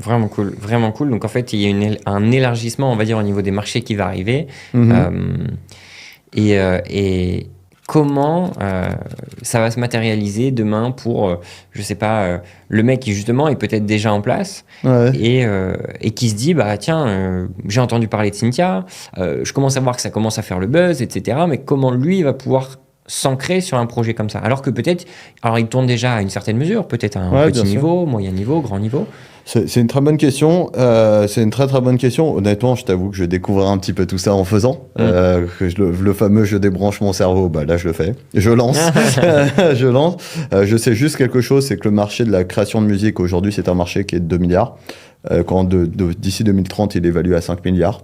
Vraiment cool, vraiment cool. Donc en fait, il y a un élargissement, on va dire, au niveau des marchés qui va arriver. Et comment ça va se matérialiser demain pour, je sais pas, le mec qui justement est peut-être déjà en place et qui se dit, tiens, j'ai entendu parler de Cynthia, je commence à voir que ça commence à faire le buzz, etc. Mais comment lui va pouvoir s'ancrer sur un projet comme ça, alors que peut-être, il tourne déjà à une certaine mesure, peut-être à un petit niveau, moyen niveau, grand niveau. C'est une très bonne question. C'est une très très bonne question. Honnêtement, je t'avoue que je découvrirai un petit peu tout ça en faisant. Le fameux je débranche mon cerveau, là je le fais. Je lance. Je lance. Je sais juste quelque chose, c'est que le marché de la création de musique aujourd'hui, c'est un marché qui est de 2 milliards. Quand d'ici 2030, il est évalué à 5 milliards.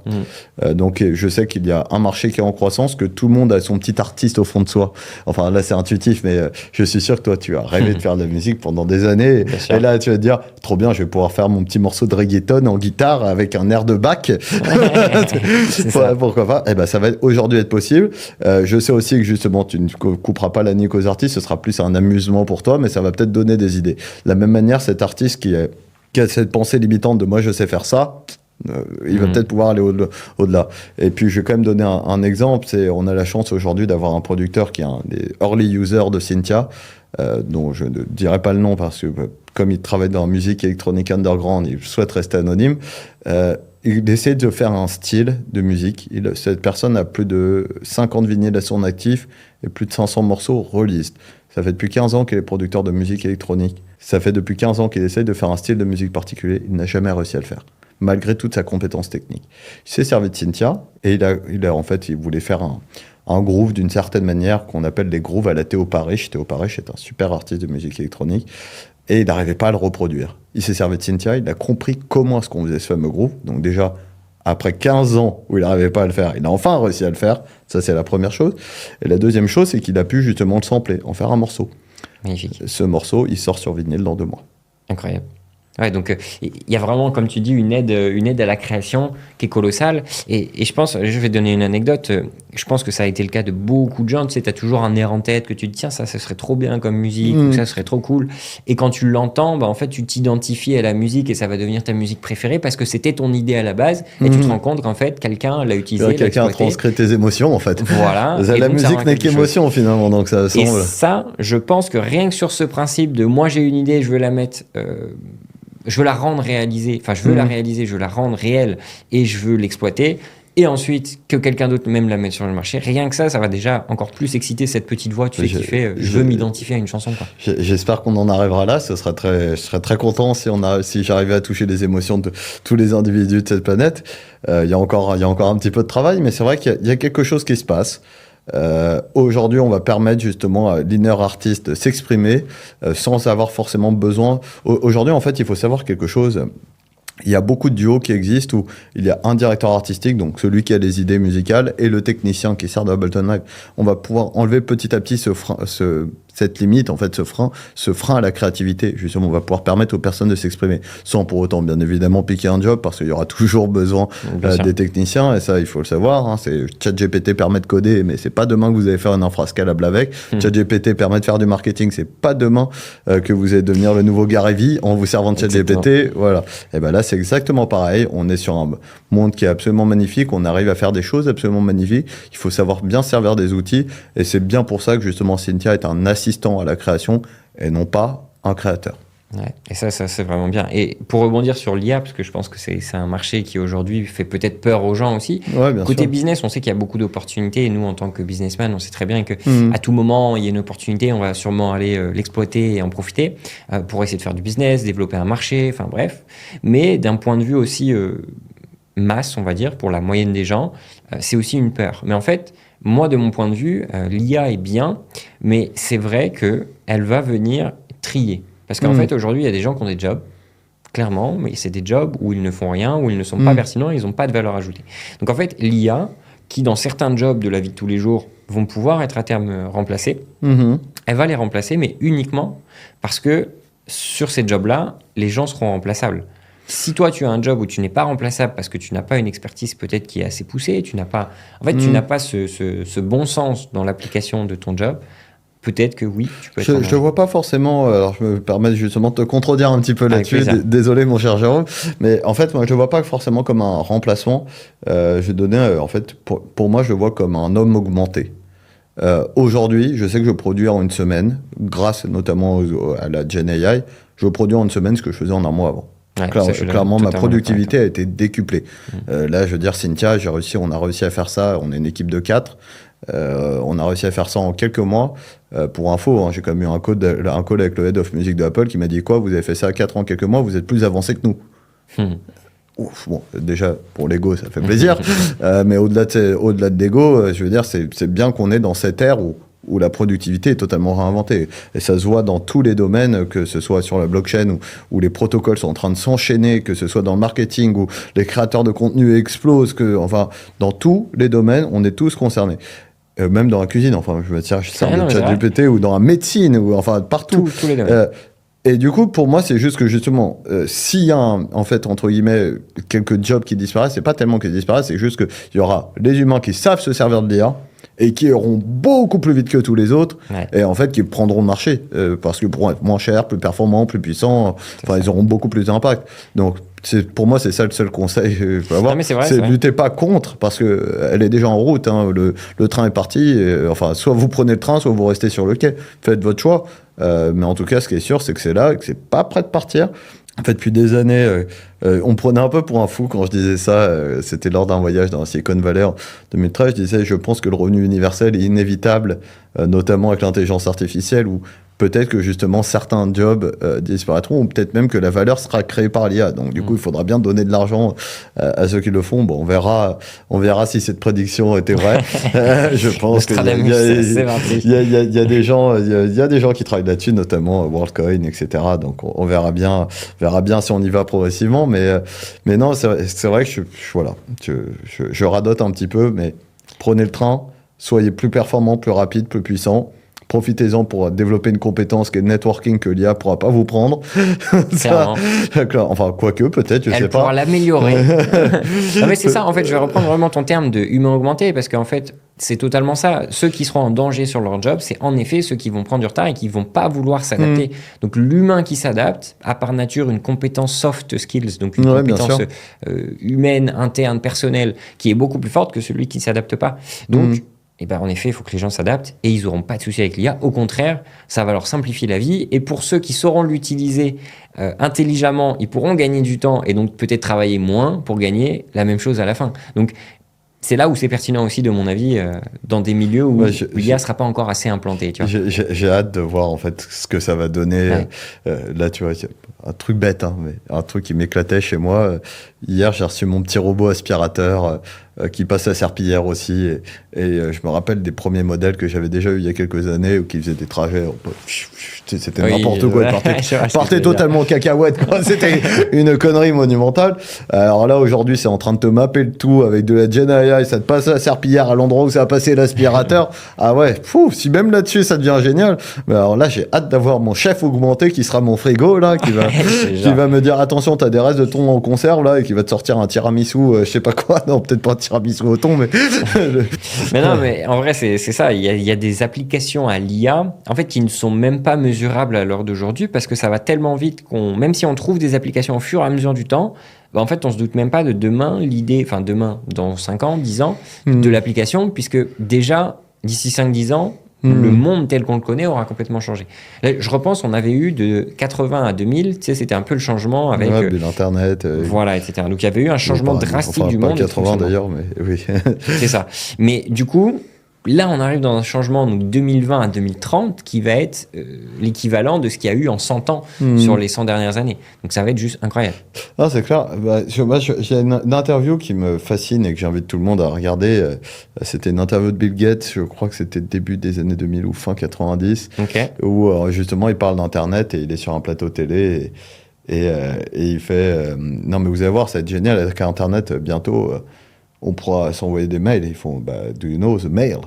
Donc, je sais qu'il y a un marché qui est en croissance, que tout le monde a son petit artiste au fond de soi. Enfin, là, c'est intuitif, mais je suis sûr que toi, tu as rêvé de faire de la musique pendant des années. Et là, tu vas te dire, trop bien, je vais pouvoir faire mon petit morceau de reggaeton en guitare avec un air de Bach. Pourquoi pas ? Ça va aujourd'hui être possible. Je sais aussi que justement, tu ne couperas pas la nique aux artistes, ce sera plus un amusement pour toi, mais ça va peut-être donner des idées. De la même manière, cet artiste qui a cette pensée limitante de moi je sais faire ça, Il va peut-être pouvoir aller au-delà. Et puis, je vais quand même donner un exemple. On a la chance aujourd'hui d'avoir un producteur qui est un des early users de Cynthia, dont je ne dirai pas le nom parce que, comme il travaille dans la musique électronique underground, il souhaite rester anonyme. Il essaie de faire un style de musique. Cette personne a plus de 50 vinyles à son actif et plus de 500 morceaux released. Ça fait depuis 15 ans qu'il est producteur de musique électronique. Ça fait depuis 15 ans qu'il essaie de faire un style de musique particulier. Il n'a jamais réussi à le faire, malgré toute sa compétence technique. Il s'est servi de Cynthia et il voulait faire un groove d'une certaine manière qu'on appelle les grooves à la Théo Parrish. Théo Parrish est un super artiste de musique électronique et il n'arrivait pas à le reproduire. Il s'est servi de Cynthia, il a compris comment est-ce qu'on faisait ce fameux groove. Donc déjà, après 15 ans où il n'arrivait pas à le faire, il a enfin réussi à le faire. Ça, c'est la première chose. Et la deuxième chose, c'est qu'il a pu justement le sampler, en faire un morceau. Magnifique. Ce morceau, il sort sur vinyle dans 2 mois. Incroyable. Ouais, donc il y a vraiment, comme tu dis, une aide à la création qui est colossale. Et je pense, je vais donner une anecdote, je pense que ça a été le cas de beaucoup de gens. Tu sais, tu as toujours un air en tête que tu te dis, tiens, ça serait trop bien comme musique, ou ça serait trop cool. Et quand tu l'entends, en fait, tu t'identifies à la musique et ça va devenir ta musique préférée parce que c'était ton idée à la base. Et tu te rends compte qu'en fait, quelqu'un l'a utilisé. Quelqu'un a transcrit tes émotions, en fait. Voilà. La musique n'est qu'émotion, finalement, donc ça semble. Et ça, je pense que rien que sur ce principe de moi, j'ai une idée, je veux la mettre. Je veux la rendre réalisée, enfin je veux la réaliser, je veux la rendre réelle et je veux l'exploiter. Et ensuite, que quelqu'un d'autre même la mette sur le marché. Rien que ça va déjà encore plus exciter cette petite voix, tu sais, qui fait je veux m'identifier à une chanson. Quoi. J'espère qu'on en arrivera là. Je serais très content si j'arrivais à toucher les émotions de tous les individus de cette planète. Il y a encore un petit peu de travail, mais c'est vrai qu'il y a quelque chose qui se passe. Aujourd'hui, on va permettre justement à l'inner artiste de s'exprimer sans avoir forcément besoin. Aujourd'hui, en fait, il faut savoir quelque chose. Il y a beaucoup de duos qui existent où il y a un directeur artistique, donc celui qui a les idées musicales, et le technicien qui sert d'Ableton Live. On va pouvoir enlever petit à petit cette limite, en fait, ce frein à la créativité. Justement, on va pouvoir permettre aux personnes de s'exprimer, sans pour autant, bien évidemment, piquer un job, parce qu'il y aura toujours besoin des techniciens, et ça, il faut le savoir. Hein, ChatGPT permet de coder, mais c'est pas demain que vous allez faire une infra scalable avec. ChatGPT permet de faire du marketing, c'est pas demain que vous allez devenir le nouveau Gary Vee en vous servant de ChatGPT. Voilà. Et ben là, c'est exactement pareil. On est sur un monde qui est absolument magnifique. On arrive à faire des choses absolument magnifiques. Il faut savoir bien servir des outils, et c'est bien pour ça que justement Cynthia est un assistant à la création et non pas un créateur. Ouais, et ça c'est vraiment bien. Et pour rebondir sur l'IA, parce que je pense que c'est un marché qui aujourd'hui fait peut-être peur aux gens aussi. Ouais, côté business, on sait qu'il y a beaucoup d'opportunités et nous en tant que businessman, on sait très bien que à tout moment il y a une opportunité, on va sûrement aller l'exploiter et en profiter pour essayer de faire du business, développer un marché, enfin bref. Mais d'un point de vue aussi masse, on va dire, pour la moyenne des gens, c'est aussi une peur. Mais en fait, moi, de mon point de vue, l'IA est bien, mais c'est vrai qu'elle va venir trier. Parce qu'en fait, aujourd'hui, il y a des gens qui ont des jobs, clairement, mais c'est des jobs où ils ne font rien, où ils ne sont pas pertinents, ils n'ont pas de valeur ajoutée. Donc en fait, l'IA, qui dans certains jobs de la vie de tous les jours vont pouvoir être à terme remplacés, elle va les remplacer, mais uniquement parce que sur ces jobs-là, les gens seront remplaçables. Si toi, tu as un job où tu n'es pas remplaçable parce que tu n'as pas une expertise peut-être qui est assez poussée, tu n'as pas ce bon sens dans l'application de ton job, peut-être que oui, tu peux être... Je ne vois pas forcément... Alors, je me permets justement de te contredire un petit peu là-dessus. Désolé, mon cher Jérôme. Mais en fait, moi, je ne vois pas forcément comme un remplacement. Je donnais, en fait, pour moi, je le vois comme un homme augmenté. Aujourd'hui, je sais que je produis en une semaine, grâce notamment à la Gen AI, je produis en une semaine ce que je faisais en un mois avant. Ouais, clairement, ma productivité a été décuplée. Là, je veux dire, Cynthia, on a réussi à faire ça. On est une équipe de 4. On a réussi à faire ça en quelques mois. Pour info, hein, j'ai quand même eu un call avec le Head of Music de Apple qui m'a dit quoi, vous avez fait ça à 4 ans en quelques mois, vous êtes plus avancé que nous. Ouf, bon, déjà, pour l'ego, ça fait plaisir. Mais au-delà de l'ego, je veux dire, c'est bien qu'on est dans cette ère où la productivité est totalement réinventée. Et ça se voit dans tous les domaines, que ce soit sur la blockchain, où les protocoles sont en train de s'enchaîner, que ce soit dans le marketing, où les créateurs de contenu explosent, enfin, dans tous les domaines, on est tous concernés. Même dans la cuisine, enfin, je sers de ChatGPT, ou dans la médecine, ou enfin, partout. Tous les domaines. Et du coup, pour moi, c'est juste que justement, s'il y a, en fait, entre guillemets, quelques jobs qui disparaissent, c'est pas tellement qu'ils disparaissent, c'est juste qu'il y aura les humains qui savent se servir de l'IA, et qui iront beaucoup plus vite que tous les autres, Ouais. et en fait qui prendront le marché, parce que pourront être moins chers, plus performants, plus puissants, enfin ils auront beaucoup plus d'impact. Donc pour moi, c'est ça le seul conseil que je peux avoir. Non, mais c'est vrai, c'est c'est vrai. luttez pas contre, parce que elle est déjà en route, hein, le train est parti, et, enfin soit vous prenez le train, soit vous restez sur le quai, faites votre choix. Mais en tout cas, ce qui est sûr, c'est que c'est là, et que c'est pas prêt de partir. En fait, depuis des années, on me prenait un peu pour un fou quand je disais ça. C'était lors d'un voyage dans la Silicon Valley en 2013. Je disais, je pense que le revenu universel est inévitable, notamment avec l'intelligence artificielle, où peut-être que justement certains jobs disparaîtront, ou peut-être même que la valeur sera créée par l'IA. Donc du coup, il faudra bien donner de l'argent à ceux qui le font. Bon, on verra si cette prédiction était vraie. Je pense qu'il y a des gens, il y a des gens qui travaillent là-dessus, notamment WorldCoin, etc. Donc on verra bien si on y va progressivement. Mais non, c'est vrai que voilà, je radote un petit peu, mais prenez le train, soyez plus performant, plus rapide, plus puissant. Profitez-en pour développer une compétence qui est le networking que l'IA ne pourra pas vous prendre. Ça, enfin, quoique, peut-être, je sais pas. Elle pourra l'améliorer. Non, mais c'est ça, en fait, je vais reprendre vraiment ton terme de humain augmenté, parce qu'en fait, c'est totalement ça. Ceux qui seront en danger sur leur job, c'est en effet ceux qui vont prendre du retard et qui vont pas vouloir s'adapter. Donc, l'humain qui s'adapte a par nature une compétence soft skills, donc une compétence humaine, interne, personnelle, qui est beaucoup plus forte que celui qui ne s'adapte pas. Donc, et ben en effet, il faut que les gens s'adaptent et ils n'auront pas de souci avec l'IA. Au contraire, ça va leur simplifier la vie. Et pour ceux qui sauront l'utiliser intelligemment, ils pourront gagner du temps et donc peut-être travailler moins pour gagner la même chose à la fin. Donc, c'est là où c'est pertinent aussi, de mon avis, dans des milieux où l'IA ne sera pas encore assez implantée. J'ai hâte de voir en fait ce que ça va donner. Là, tu vois, un truc bête, hein, mais un truc qui m'éclatait chez moi. Hier, j'ai reçu mon petit robot aspirateur qui passe la serpillière aussi. Et je me rappelle des premiers modèles que j'avais déjà eu il y a quelques années, où qui faisaient des trajets. C'était n'importe quoi. Partait totalement en cacahuète, quoi. C'était une connerie monumentale. Alors là, aujourd'hui, c'est en train de te mapper le tout avec de la Gen AI. Ça te passe la serpillière à l'endroit où ça a passé l'aspirateur. Ah ouais, si même là-dessus, ça devient génial. Mais alors là, j'ai hâte d'avoir mon chef augmenté qui sera mon frigo, là, qui va me dire, attention, t'as des restes de thon en conserve, là, et qui va te sortir un tiramisu, je sais pas quoi. Non, peut-être pas un tiramisu au thon, mais... Mais non, mais en vrai, c'est ça. Il y a des applications à l'IA, en fait, qui ne sont même pas mesurables à l'heure d'aujourd'hui, parce que ça va tellement vite même si on trouve des applications au fur et à mesure du temps, bah en fait, on se doute même pas de demain, dans 5 ans, 10 ans, de l'application, puisque déjà, d'ici 5-10 ans, le monde tel qu'on le connaît aura complètement changé. Là, je repense, on avait eu de 80 à 2000, tu sais, c'était un peu le changement avec... l'Internet. Voilà, etc. Donc, il y avait eu un changement drastique du monde. Pas 80 d'ailleurs, mais oui. C'est ça. Mais du coup, là, on arrive dans un changement, donc 2020 à 2030, qui va être l'équivalent de ce qu'il y a eu en 100 ans sur les 100 dernières années. Donc, ça va être juste incroyable. Ah, c'est clair. J'ai une interview qui me fascine et que j'invite tout le monde à regarder. C'était une interview de Bill Gates, je crois que c'était début des années 2000 ou fin 90, où justement il parle d'Internet et il est sur un plateau télé et il fait non mais vous allez voir, ça va être génial avec Internet, bientôt on pourra s'envoyer des mails. Et ils font do you know the mail?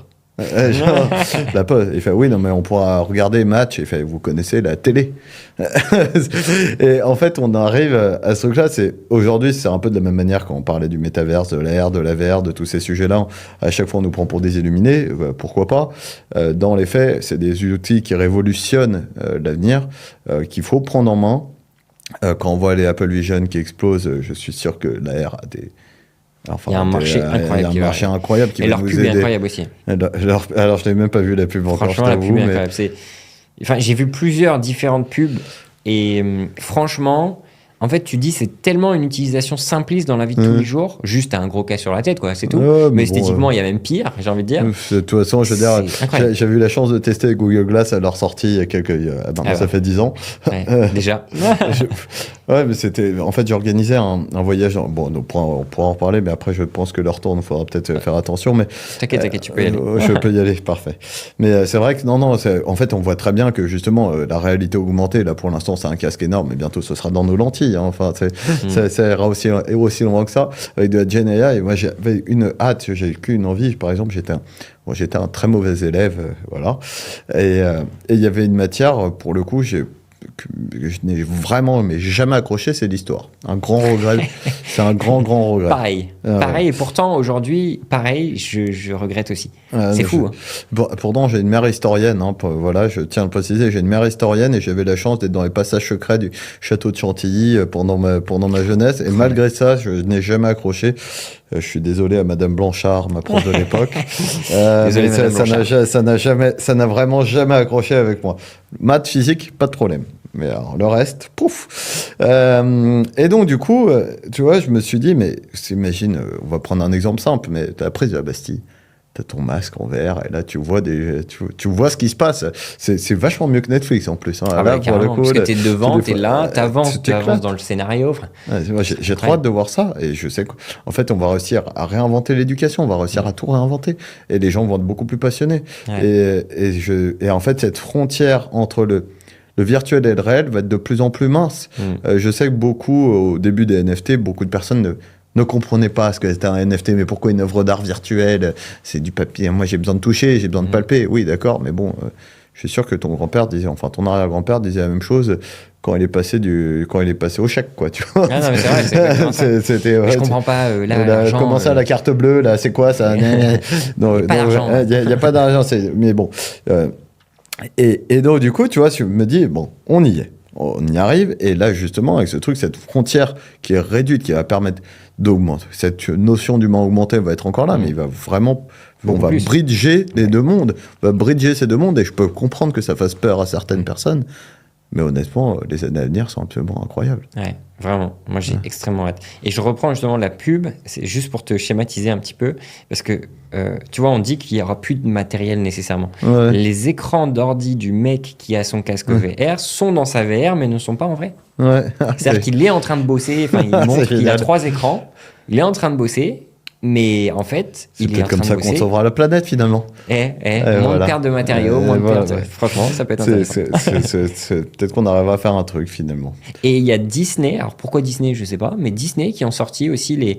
La poste. Il fait oui, non mais on pourra regarder match. Il fait vous connaissez la télé. Et en fait on arrive à ce truc-là. Aujourd'hui c'est un peu de la même manière quand on parlait du métaverse, de l'AR, de la VR, de tous ces sujets-là. À chaque fois on nous prend pour des illuminés. Pourquoi pas? Dans les faits c'est des outils qui révolutionnent l'avenir, qu'il faut prendre en main. Quand on voit les Apple Vision qui explosent, je suis sûr que l'AR a des... Enfin, il y a un marché incroyable. Il y a un marché incroyable qui va nous aider. Et leur pub est incroyable aussi. Alors, je n'ai même pas vu la pub encore. Franchement, la pub est incroyable. Enfin, j'ai vu plusieurs différentes pubs et franchement, en fait, tu dis c'est tellement une utilisation simpliste dans la vie de tous les jours, juste un gros cas sur la tête, quoi, c'est tout. Mais esthétiquement, il y a même pire, j'ai envie de dire. De toute façon, je veux dire, j'ai eu la chance de tester Google Glass à leur sortie il y a quelques... ça fait 10 ans. Ouais, déjà. Ouais, mais c'était... En fait, j'ai organisé un voyage... Bon, on pourra en reparler, mais après, je pense que leur tourne, il faudra peut-être faire attention, mais... T'inquiète, tu peux y aller. Je peux y aller, parfait. Mais c'est vrai que, en fait, on voit très bien que, justement, la réalité augmentée, là, pour l'instant, c'est un casque énorme, mais bientôt, ce sera dans nos lentilles. Hein. Enfin, ça ira aussi loin que ça, avec de la Gen AI. Et moi, j'avais une hâte, j'ai qu'une envie. Par exemple, j'étais un très mauvais élève, voilà. Et il y avait une matière, pour le coup, que je n'ai vraiment mais jamais accroché, c'est l'histoire. Un grand regret. C'est un grand regret. Pareil. Pareil, et pourtant, aujourd'hui, pareil, je regrette aussi. C'est fou. Pourtant, j'ai une mère historienne. Voilà, je tiens à le préciser. J'ai une mère historienne et j'avais la chance d'être dans les passages secrets du château de Chantilly pendant ma jeunesse. Et malgré ça, je n'ai jamais accroché. Je suis désolé à Madame Blanchard, ma prof de l'époque. Désolé, ça n'a vraiment jamais accroché avec moi. Maths, physique, pas de problème. Mais alors, le reste, pouf. Et donc, du coup, tu vois, je me suis dit, mais imagine, on va prendre un exemple simple, mais t'as la prise de la Bastille. T'as ton masque en verre, et là, tu vois ce qui se passe. C'est vachement mieux que Netflix, en plus. Hein. Là, pour le coup, parce que t'es devant, t'es là, t'avances dans le scénario. J'ai trop hâte de voir ça, et je sais qu'en fait, on va réussir à réinventer l'éducation, on va réussir à tout réinventer, et les gens vont être beaucoup plus passionnés. Ouais. Et en fait, cette frontière entre le virtuel et le réel va être de plus en plus mince. Je sais que beaucoup, au début des NFT, beaucoup de personnes ne comprenaient pas ce que c'était un NFT, mais pourquoi une œuvre d'art virtuelle, c'est du papier. Moi, j'ai besoin de toucher, j'ai besoin de palper. Oui, d'accord, mais bon, je suis sûr que ton ton arrière-grand-père disait la même chose quand il est passé au chèque, quoi, tu vois. Ah non, mais c'est vrai, je comprends pas, l'argent... Comment ça, la carte bleue, là, c'est quoi, ça? Non, pas d'argent. Il n'y a pas d'argent, mais bon... Et donc, du coup, tu vois, je me dis, bon, on y est. On y arrive. Et là, justement, avec ce truc, cette frontière qui est réduite, qui va permettre d'augmenter. Cette notion d'humain augmenté va être encore là, mais il va vraiment... on va bridger les deux mondes. On va bridger ces deux mondes. Et je peux comprendre que ça fasse peur à certaines personnes. Mais honnêtement, les années à venir sont absolument incroyables. Ouais, vraiment. Moi, j'ai extrêmement hâte. Et je reprends justement la pub, c'est juste pour te schématiser un petit peu, parce que, tu vois, on dit qu'il n'y aura plus de matériel nécessairement. Ouais. Les écrans d'ordi du mec qui a son casque VR sont dans sa VR, mais ne sont pas en vrai. Ouais. C'est-à-dire qu'il est en train de bosser, il montre qu'il a 3 écrans, il est en train de bosser, mais en fait, il est en train de bosser. C'est peut-être comme ça qu'on sauvera la planète, finalement. Moins de perte de matériaux, moins de perte... Franchement, ça peut être intéressant. Peut-être qu'on arrivera à faire un truc, finalement. Et il y a Disney, alors pourquoi Disney, je sais pas, mais Disney qui ont sorti aussi les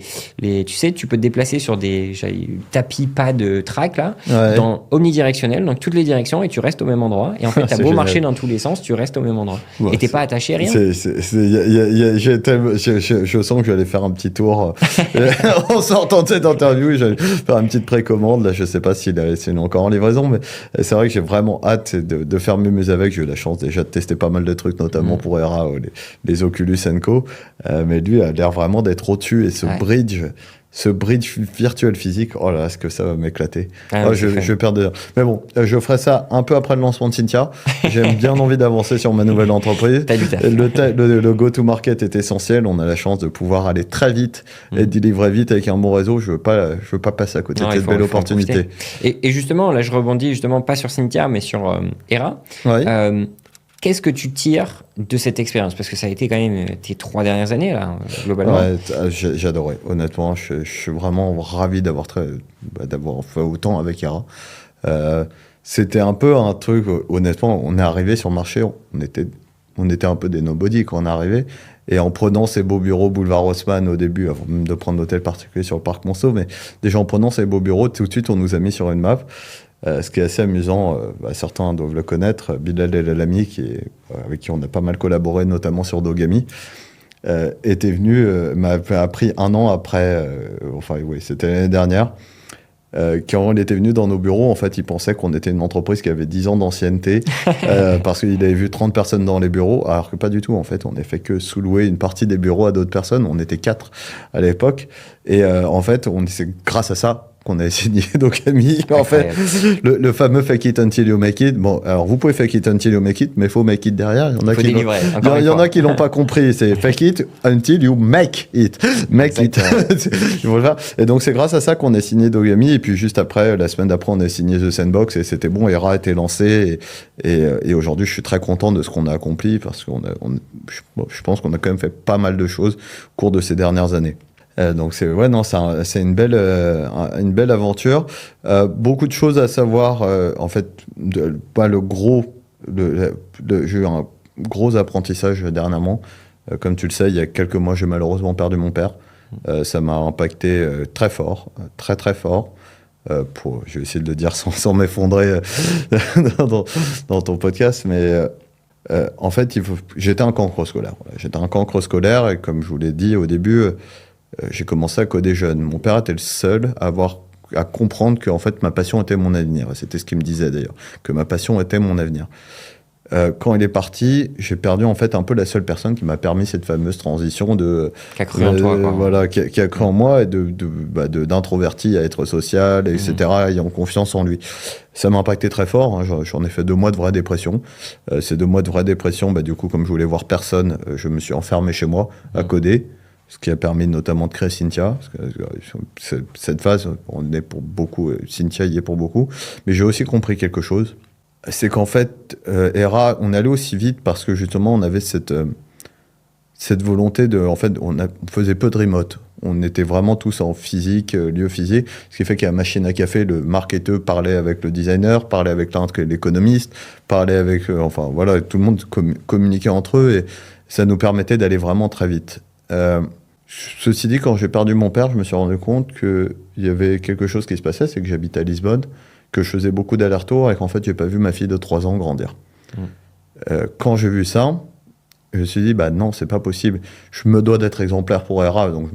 tu sais, tu peux te déplacer sur des tapis pas de track, là, dans omnidirectionnel, donc toutes les directions, et tu restes au même endroit. Et en fait, t'as beau marcher dans tous les sens, tu restes au même endroit. Ouais, et t'es pas attaché à rien. Je sens que je vais aller faire un petit tour en sortant de cette interview, j'allais faire une petite précommande. Là, je sais pas s'il est encore en livraison, mais c'est vrai que j'ai vraiment hâte de faire mes muses avec. J'ai eu la chance déjà de tester pas mal de trucs, notamment pour ERA, les Oculus & mais lui a l'air vraiment d'être au-dessus, et ce bridge virtuel physique, oh là, est-ce que ça va m'éclater. Je perds des... Mais bon, je ferai ça un peu après le lancement de Cynthia. J'ai bien envie d'avancer sur ma nouvelle entreprise. Le go-to-market est essentiel. On a la chance de pouvoir aller très vite et délivrer vite avec un bon réseau. Je veux pas passer à côté de cette belle opportunité. Et justement, là, je rebondis justement pas sur Cynthia, mais sur ERA. Ouais. Qu'est-ce que tu tires de cette expérience? Parce que ça a été quand même tes 3 dernières années, là, globalement. Ouais, j'ai adoré. Honnêtement, je suis vraiment ravi d'avoir fait autant avec ERA. C'était un peu un truc, honnêtement, on est arrivé sur le marché, on était un peu des nobody quand on est arrivé. Et en prenant ces beaux bureaux boulevard Haussmann au début, avant même de prendre l'hôtel particulier sur le parc Monceau, mais déjà en prenant ces beaux bureaux, tout de suite, on nous a mis sur une map. Ce qui est assez amusant, certains doivent le connaître, Bilal El Alami, avec qui on a pas mal collaboré, notamment sur Dogami, était venu, m'a appris 1 an après, c'était l'année dernière, quand il était venu dans nos bureaux, en fait, il pensait qu'on était une entreprise qui avait 10 ans d'ancienneté, parce qu'il avait vu 30 personnes dans les bureaux, alors que pas du tout, en fait. On n'a fait que sous-louer une partie des bureaux à d'autres personnes. On était 4 à l'époque. Et en fait, c'est grâce à ça qu'on a signé Dogami. En fait, le fameux fake it until you make it. Bon, alors vous pouvez fake it until you make it, mais il faut make it derrière. Il y en a qui l'ont pas compris. C'est fake it until you make it. Make it. Et donc, c'est grâce à ça qu'on a signé Dogami. Et puis, juste après, la semaine d'après, on a signé The Sandbox et c'était bon. ERA a été lancé. Et aujourd'hui, je suis très content de ce qu'on a accompli parce que je pense qu'on a quand même fait pas mal de choses au cours de ces dernières années. Donc c'est une belle aventure. Beaucoup de choses à savoir. En fait, j'ai eu un gros apprentissage dernièrement. Comme tu le sais, il y a quelques mois, j'ai malheureusement perdu mon père. Ça m'a impacté très fort, très très fort. Je vais essayer de le dire sans m'effondrer dans ton podcast, mais En fait, j'étais un cancre scolaire. Voilà. J'étais un cancre scolaire et comme je vous l'ai dit au début, j'ai commencé à coder jeune. Mon père était le seul à comprendre que en fait, ma passion était mon avenir. Et c'était ce qu'il me disait d'ailleurs, que ma passion était mon avenir. Quand il est parti, j'ai perdu en fait un peu la seule personne qui m'a permis cette fameuse transition qui a cru en toi, quoi. Voilà, qui a cru en moi et d'introverti à être social, etc. Ayant confiance en lui. Ça m'a impacté très fort. Hein, j'en ai fait 2 mois de vraie dépression. Ces 2 mois de vraie dépression, du coup, comme je voulais voir personne, je me suis enfermé chez moi à coder. Ce qui a permis notamment de créer Cynthia. Parce que cette phase, on est pour beaucoup, Cynthia y est pour beaucoup. Mais j'ai aussi compris quelque chose. C'est qu'en fait, Hera, on allait aussi vite parce que justement, on avait cette volonté de. En fait, on faisait peu de remote. On était vraiment tous en physique, lieu physique. Ce qui fait qu'à la machine à café, le marketeur parlait avec le designer, parlait avec l'économiste, parlait avec. Enfin, voilà, tout le monde communiquait entre eux et ça nous permettait d'aller vraiment très vite. Ceci dit, quand j'ai perdu mon père, je me suis rendu compte qu'il y avait quelque chose qui se passait, c'est que j'habitais à Lisbonne, que je faisais beaucoup d'allers-retours et qu'en fait, j'ai pas vu ma fille de 3 ans grandir. Quand j'ai vu ça, je me suis dit, non, c'est pas possible. Je me dois d'être exemplaire pour Hera, donc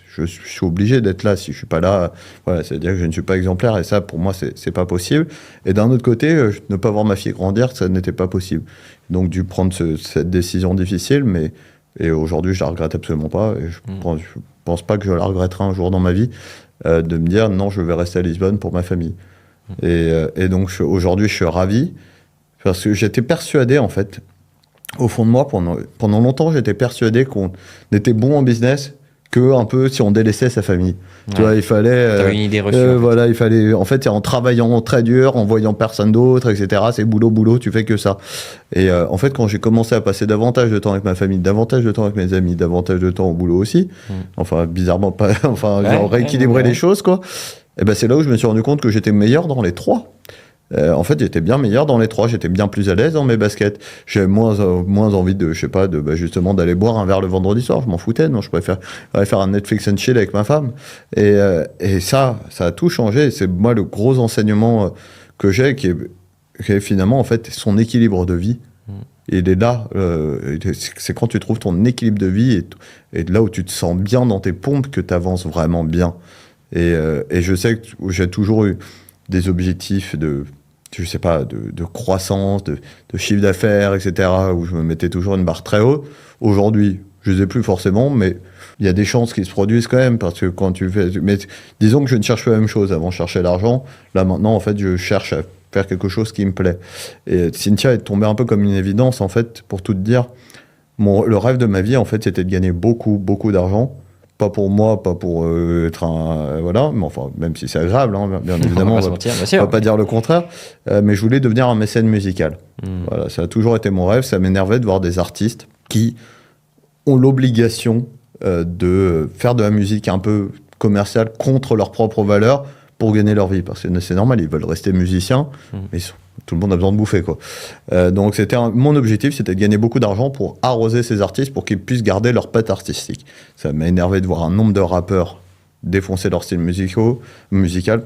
je suis obligé d'être là. Si je suis pas là, voilà, c'est-à-dire que je ne suis pas exemplaire et ça, pour moi, c'est pas possible. Et d'un autre côté, ne pas voir ma fille grandir, ça n'était pas possible. Donc, dû prendre cette décision difficile, et aujourd'hui, je la regrette absolument pas. Et je pense pas que je la regretterai un jour dans ma vie. De me dire non, je vais rester à Lisbonne pour ma famille. Et donc aujourd'hui, je suis ravi parce que j'étais persuadé, en fait, au fond de moi, pendant longtemps, j'étais persuadé qu'on était bon en business que un peu si on délaissait sa famille. Tu vois, il fallait. T'avais une idée reçue. Voilà, il fallait. En fait, en travaillant très dur, en voyant personne d'autre, etc. C'est boulot, tu fais que ça. Et en fait, quand j'ai commencé à passer davantage de temps avec ma famille, davantage de temps avec mes amis, davantage de temps au boulot aussi, enfin bizarrement pas, rééquilibrer les choses, quoi. Et c'est là où je me suis rendu compte que j'étais meilleur dans les 3. En fait, j'étais bien meilleur dans les 3, j'étais bien plus à l'aise dans mes baskets. J'avais moins envie de, justement d'aller boire un verre le vendredi soir, je m'en foutais, non, je préfère faire un Netflix and chill avec ma femme. Et ça a tout changé. C'est moi le gros enseignement que j'ai, qui est finalement, en fait, son équilibre de vie. Il est là, c'est quand tu trouves ton équilibre de vie et là où tu te sens bien dans tes pompes que tu avances vraiment bien. Et je sais que j'ai toujours eu des objectifs de croissance, de chiffre d'affaires, etc., où je me mettais toujours une barre très haute. Aujourd'hui, je ne les ai plus forcément, mais il y a des chances qui se produisent quand même, parce que quand tu fais... Mais disons que je ne cherche pas la même chose. Avant, je cherchais l'argent. Là, maintenant, en fait, je cherche à faire quelque chose qui me plaît. Et Cynthia est tombée un peu comme une évidence, en fait, pour tout te dire. Le rêve de ma vie, en fait, c'était de gagner beaucoup, beaucoup d'argent. Pas pour moi, pas pour être un... voilà, mais enfin, même si c'est agréable, hein, bien évidemment, on ne va pas dire le contraire. Mais je voulais devenir un mécène musical. Voilà, ça a toujours été mon rêve. Ça m'énervait de voir des artistes qui ont l'obligation de faire de la musique un peu commerciale contre leurs propres valeurs pour gagner leur vie. Parce que c'est normal, ils veulent rester musiciens, mais tout le monde a besoin de bouffer, quoi. Donc mon objectif, c'était de gagner beaucoup d'argent pour arroser ces artistes pour qu'ils puissent garder leur patte artistique. Ça m'a énervé de voir un nombre de rappeurs défoncer leur style musical,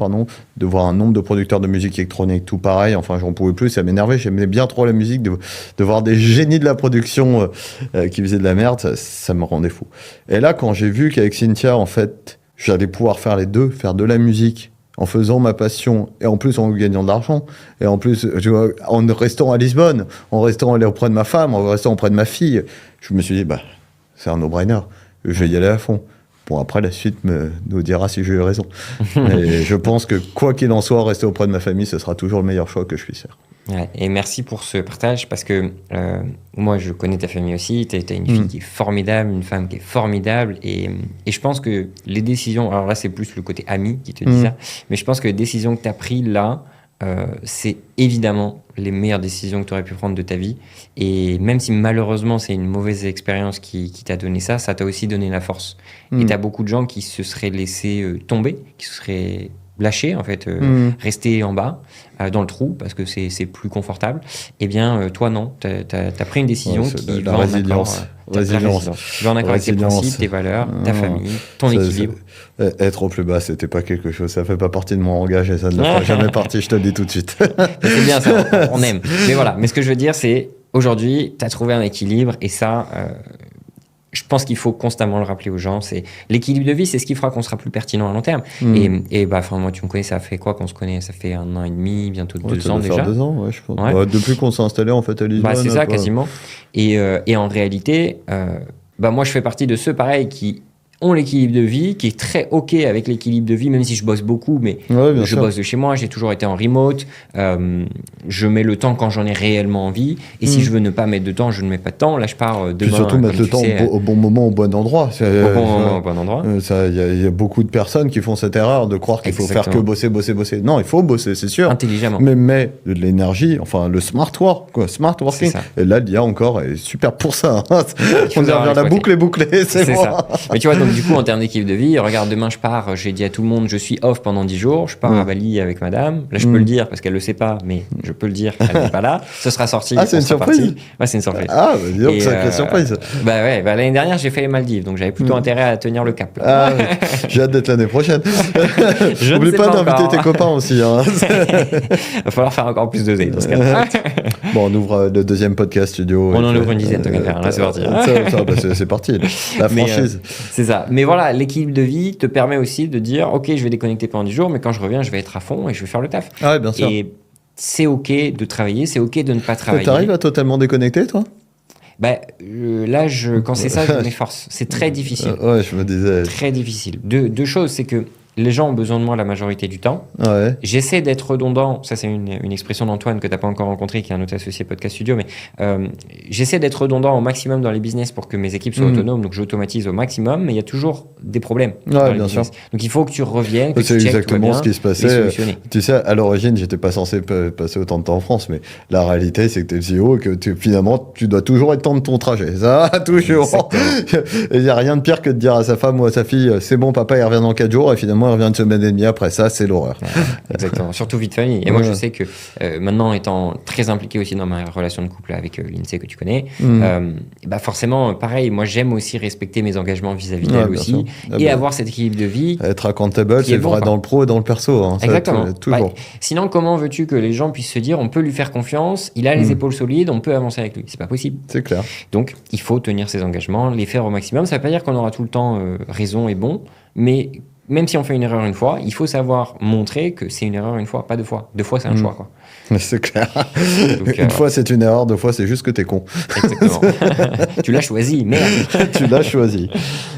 de voir un nombre de producteurs de musique électronique tout pareil, enfin j'en pouvais plus, ça m'énervait, j'aimais bien trop la musique, de voir des génies de la production qui faisaient de la merde, ça me rendait fou. Et là, quand j'ai vu qu'avec Cynthia, en fait, j'allais pouvoir faire les deux, faire de la musique en faisant ma passion, et en plus en gagnant de l'argent, et en plus tu vois, en restant à Lisbonne, en restant auprès de ma femme, en restant auprès de ma fille, je me suis dit, c'est un no-brainer, je vais y aller à fond. Bon, après, la suite nous dira si j'ai eu raison. Mais je pense que quoi qu'il en soit, rester auprès de ma famille, ce sera toujours le meilleur choix que je puisse faire. Ouais, et merci pour ce partage, parce que moi, je connais ta famille aussi. Tu as une fille qui est formidable, une femme qui est formidable. Et je pense que les décisions... Alors là, c'est plus le côté ami qui te dit ça. Mais je pense que les décisions que tu as prises là, c'est évidemment les meilleures décisions que tu aurais pu prendre de ta vie. Et même si malheureusement, c'est une mauvaise expérience qui t'a donné ça t'a aussi donné la force. Et tu as beaucoup de gens qui se seraient laissés tomber, qui se seraient lâchés, en fait, rester en bas, dans le trou, parce que c'est plus confortable. Eh bien, toi, non. Tu as pris une décision qui va en accord. Résilience. Tu vas en accord avec tes principes, tes valeurs, ta famille, ton équilibre. Être au plus bas, c'était pas quelque chose. Ça fait pas partie de mon langage et ça ne fera jamais partie, je te le dis tout de suite. C'est bien ça, on aime. Mais voilà. Mais ce que je veux dire, c'est aujourd'hui, tu as trouvé un équilibre et ça, je pense qu'il faut constamment le rappeler aux gens. C'est l'équilibre de vie, c'est ce qui fera qu'on sera plus pertinent à long terme. Et moi, tu me connais, ça fait quoi qu'on se connaît? Ça fait 1 an et demi, bientôt 2 ans déjà. 2 ans, ouais, je pense. Ouais. Depuis qu'on s'est installé en fait à Lisbonne. C'est ça, quasiment. Et en réalité, moi, je fais partie de ceux, pareil, qui ont l'équilibre de vie, qui est très OK avec l'équilibre de vie, même si je bosse beaucoup, mais je bosse de chez moi, j'ai toujours été en remote, je mets le temps quand j'en ai réellement envie, et si je veux ne pas mettre de temps, je ne mets pas de temps. Là, je pars demain. Puis surtout mettre le temps au bon moment, au bon endroit. Au bon endroit. Il y a beaucoup de personnes qui font cette erreur de croire qu'il faut faire que bosser. Non, il faut bosser, c'est sûr. Intelligemment. Mais de l'énergie, enfin le smart work, quoi, smart working. Et là, l'IA encore est super pour ça. On dirait bien la boucle est bouclée, c'est moi. Ça. Mais tu vois, donc du coup, en termes d'équipe de vie, regarde, demain je pars, j'ai dit à tout le monde, je suis off pendant 10 jours, je pars à Bali avec madame. Là, je peux le dire parce qu'elle le sait pas, mais je peux le dire, elle n'est pas là. Ce sera sorti. Ah, c'est une surprise. Ouais, c'est une surprise. Ah, dis donc, c'est une surprise. L'année dernière, j'ai fait les Maldives, donc j'avais plutôt intérêt à tenir le cap. J'ai hâte d'être l'année prochaine. N'oublie pas d'inviter tes copains aussi. Hein. Va falloir faire encore plus d'oseille dans ce cas-là. Bon, on ouvre le deuxième podcast studio. On en ouvre une dizaine, là, c'est parti. C'est parti. La franchise. C'est ça. Mais voilà, l'équilibre de vie te permet aussi de dire, OK, je vais déconnecter pendant 10 jours, mais quand je reviens, je vais être à fond et je vais faire le taf. Ah ouais, bien sûr. Et c'est OK de travailler, c'est OK de ne pas travailler. T'arrives à totalement déconnecter, toi? Là, quand c'est ça, je m'efforce. C'est très difficile. Ouais, je me disais. Très difficile. Deux choses, c'est que les gens ont besoin de moi la majorité du temps. Ouais. J'essaie d'être redondant. Ça, c'est une expression d'Antoine que tu n'as pas encore rencontré, qui est un autre associé Podcast Studio. Mais j'essaie d'être redondant au maximum dans les business pour que mes équipes soient autonomes. Donc, j'automatise au maximum. Mais il y a toujours des problèmes. Ouais, bien sûr. Donc, il faut que tu reviennes. C'est exactement ce qui se passait. Tu sais, à l'origine, j'étais pas censé passer autant de temps en France. Mais la réalité, c'est que tu es le CEO et que finalement, tu dois toujours être temps de ton trajet. Ça, toujours. Il n'y a rien de pire que de dire à sa femme ou à sa fille, c'est bon, papa, il revient dans 4 jours. Et finalement, il revient une semaine et demie après. Ça, c'est l'horreur. Ouais, exactement. Surtout vie de famille. Et moi, je sais que maintenant, étant très impliqué aussi dans ma relation de couple avec Lindsay, que tu connais, forcément, pareil, moi, j'aime aussi respecter mes engagements vis-à-vis d'elle aussi. Et avoir cet équilibre de vie. Être accountable, c'est vrai dans le pro et dans le perso. Hein. Exactement. Toujours. Sinon, comment veux-tu que les gens puissent se dire, on peut lui faire confiance, il a les épaules solides, on peut avancer avec lui? C'est pas possible. C'est clair. Donc, il faut tenir ses engagements, les faire au maximum. Ça veut pas dire qu'on aura tout le temps raison et bon, mais même si on fait une erreur une fois, il faut savoir montrer que c'est une erreur une fois, pas 2 fois. 2 fois, c'est un choix, quoi. C'est clair. Donc, une fois, c'est une erreur, 2 fois, c'est juste que t'es con. Exactement. Tu l'as choisi, merde. Tu l'as choisi.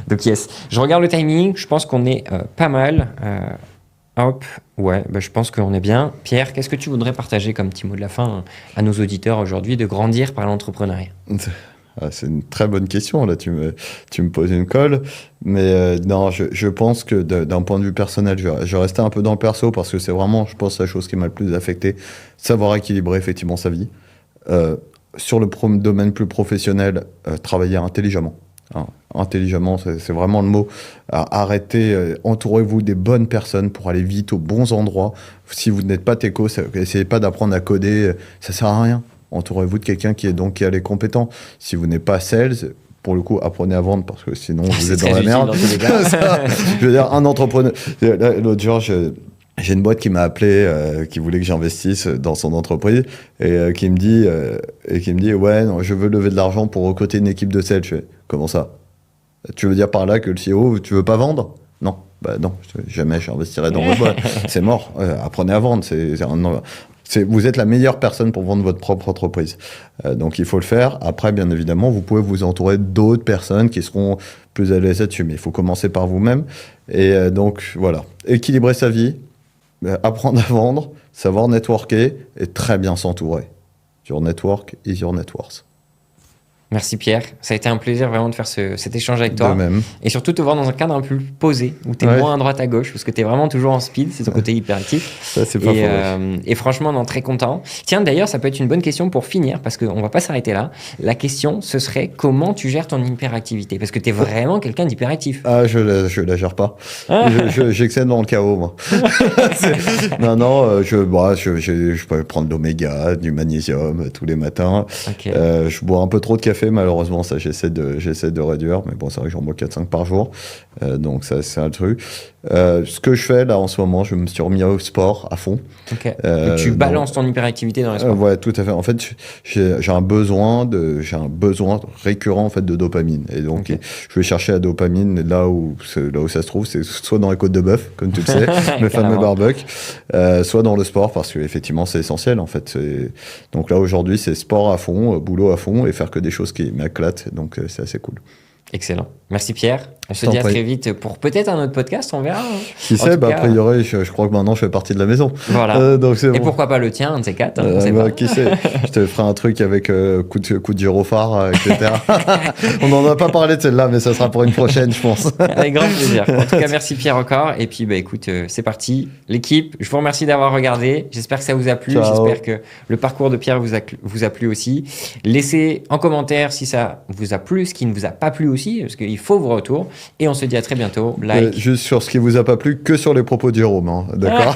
Donc, yes. Je regarde le timing. Je pense qu'on est pas mal. Hop. Ouais, je pense qu'on est bien. Pierre, qu'est-ce que tu voudrais partager comme petit mot de la fin à nos auditeurs aujourd'hui de grandir par l'entrepreneuriat? C'est une très bonne question, là, tu me poses une colle, mais non, je pense que d'un point de vue personnel, je vais rester un peu dans le perso, parce que c'est vraiment, je pense, la chose qui m'a le plus affecté, savoir équilibrer effectivement sa vie. Sur le domaine plus professionnel, travailler intelligemment. Intelligemment, c'est vraiment le mot. Arrêtez, entourez-vous des bonnes personnes pour aller vite aux bons endroits. Si vous n'êtes pas techo, essayez pas d'apprendre à coder, ça sert à rien. Entourez-vous de quelqu'un qui a les compétences. Si vous n'êtes pas sales, pour le coup, apprenez à vendre parce que sinon vous êtes dans la merde. Je veux dire, un entrepreneur. L'autre jour, j'ai une boîte qui m'a appelé, qui voulait que j'investisse dans son entreprise et qui me dit ouais, non, je veux lever de l'argent pour recruter une équipe de sales. Je fais, comment ça? Tu veux dire par là que le CEO, tu veux pas vendre? Non. Non, jamais j'investirai dans votre boîte. C'est mort. Apprenez à vendre. Vous êtes la meilleure personne pour vendre votre propre entreprise. Donc, il faut le faire. Après, bien évidemment, vous pouvez vous entourer d'autres personnes qui seront plus à l'aise là-dessus. Mais il faut commencer par vous-même. Et donc, voilà. Équilibrer sa vie, apprendre à vendre, savoir networker et très bien s'entourer. Your network is your net worth. Merci Pierre, ça a été un plaisir vraiment de faire cet échange avec toi. De même. Et surtout te voir dans un cadre un peu plus posé, où tu es moins à droite à gauche, parce que tu es vraiment toujours en speed, c'est ton côté hyperactif. Ça, c'est pas faux. Et franchement, non, très content. Tiens, d'ailleurs, ça peut être une bonne question pour finir, parce qu'on va pas s'arrêter là. La question, ce serait comment tu gères ton hyperactivité? Parce que tu es vraiment quelqu'un d'hyperactif. Ah, je la gère pas. J'excède dans le chaos, moi. Non, je peux prendre de l'oméga, du magnésium tous les matins. Okay. Je bois un peu trop de café, malheureusement, ça j'essaie de réduire, mais bon, c'est vrai que j'en bois 4-5 par jour, donc ça c'est un truc. Ce que je fais là en ce moment, je me suis remis au sport à fond. Ok. Donc, tu balances ton hyperactivité dans le sport. Ouais, tout à fait. En fait, j'ai un besoin récurrent en fait de dopamine. Et donc, je vais chercher la dopamine là où ça se trouve, c'est soit dans les côtes de bœuf, comme tu le sais, le fameux barbecue, soit dans le sport parce que effectivement c'est essentiel en fait. Donc là aujourd'hui, c'est sport à fond, boulot à fond et faire que des choses qui m'éclatent. Donc c'est assez cool. Excellent. Merci Pierre. On se dit à très vite pour peut-être un autre podcast, on verra. Qui sait, a priori, je crois que maintenant je fais partie de la maison. Voilà. Donc et bon. Pourquoi pas le tien, un de ces quatre qui sait. Je te ferai un truc avec coup de gyrophare, etc. On n'en a pas parlé de celle-là, mais ça sera pour une prochaine, je pense. Avec grand plaisir. En tout cas, merci Pierre encore. Et puis, écoute, c'est parti. L'équipe, je vous remercie d'avoir regardé. J'espère que ça vous a plu. Ciao. J'espère que le parcours de Pierre vous a plu aussi. Laissez en commentaire si ça vous a plu, ce qui ne vous a pas plu aussi, parce qu'il faut vos retours. Et on se dit à très bientôt. Like. Juste sur ce qui vous a pas plu, que sur les propos de Jérôme, hein. D'accord.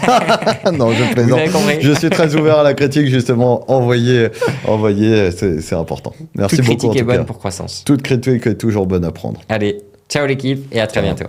Non, je plaisante. Je suis très ouvert à la critique, justement. Envoyez, c'est important. Merci Toute beaucoup. Toute critique est bonne pour croissance. Toute critique est toujours bonne à prendre. Allez, ciao l'équipe et à très bientôt.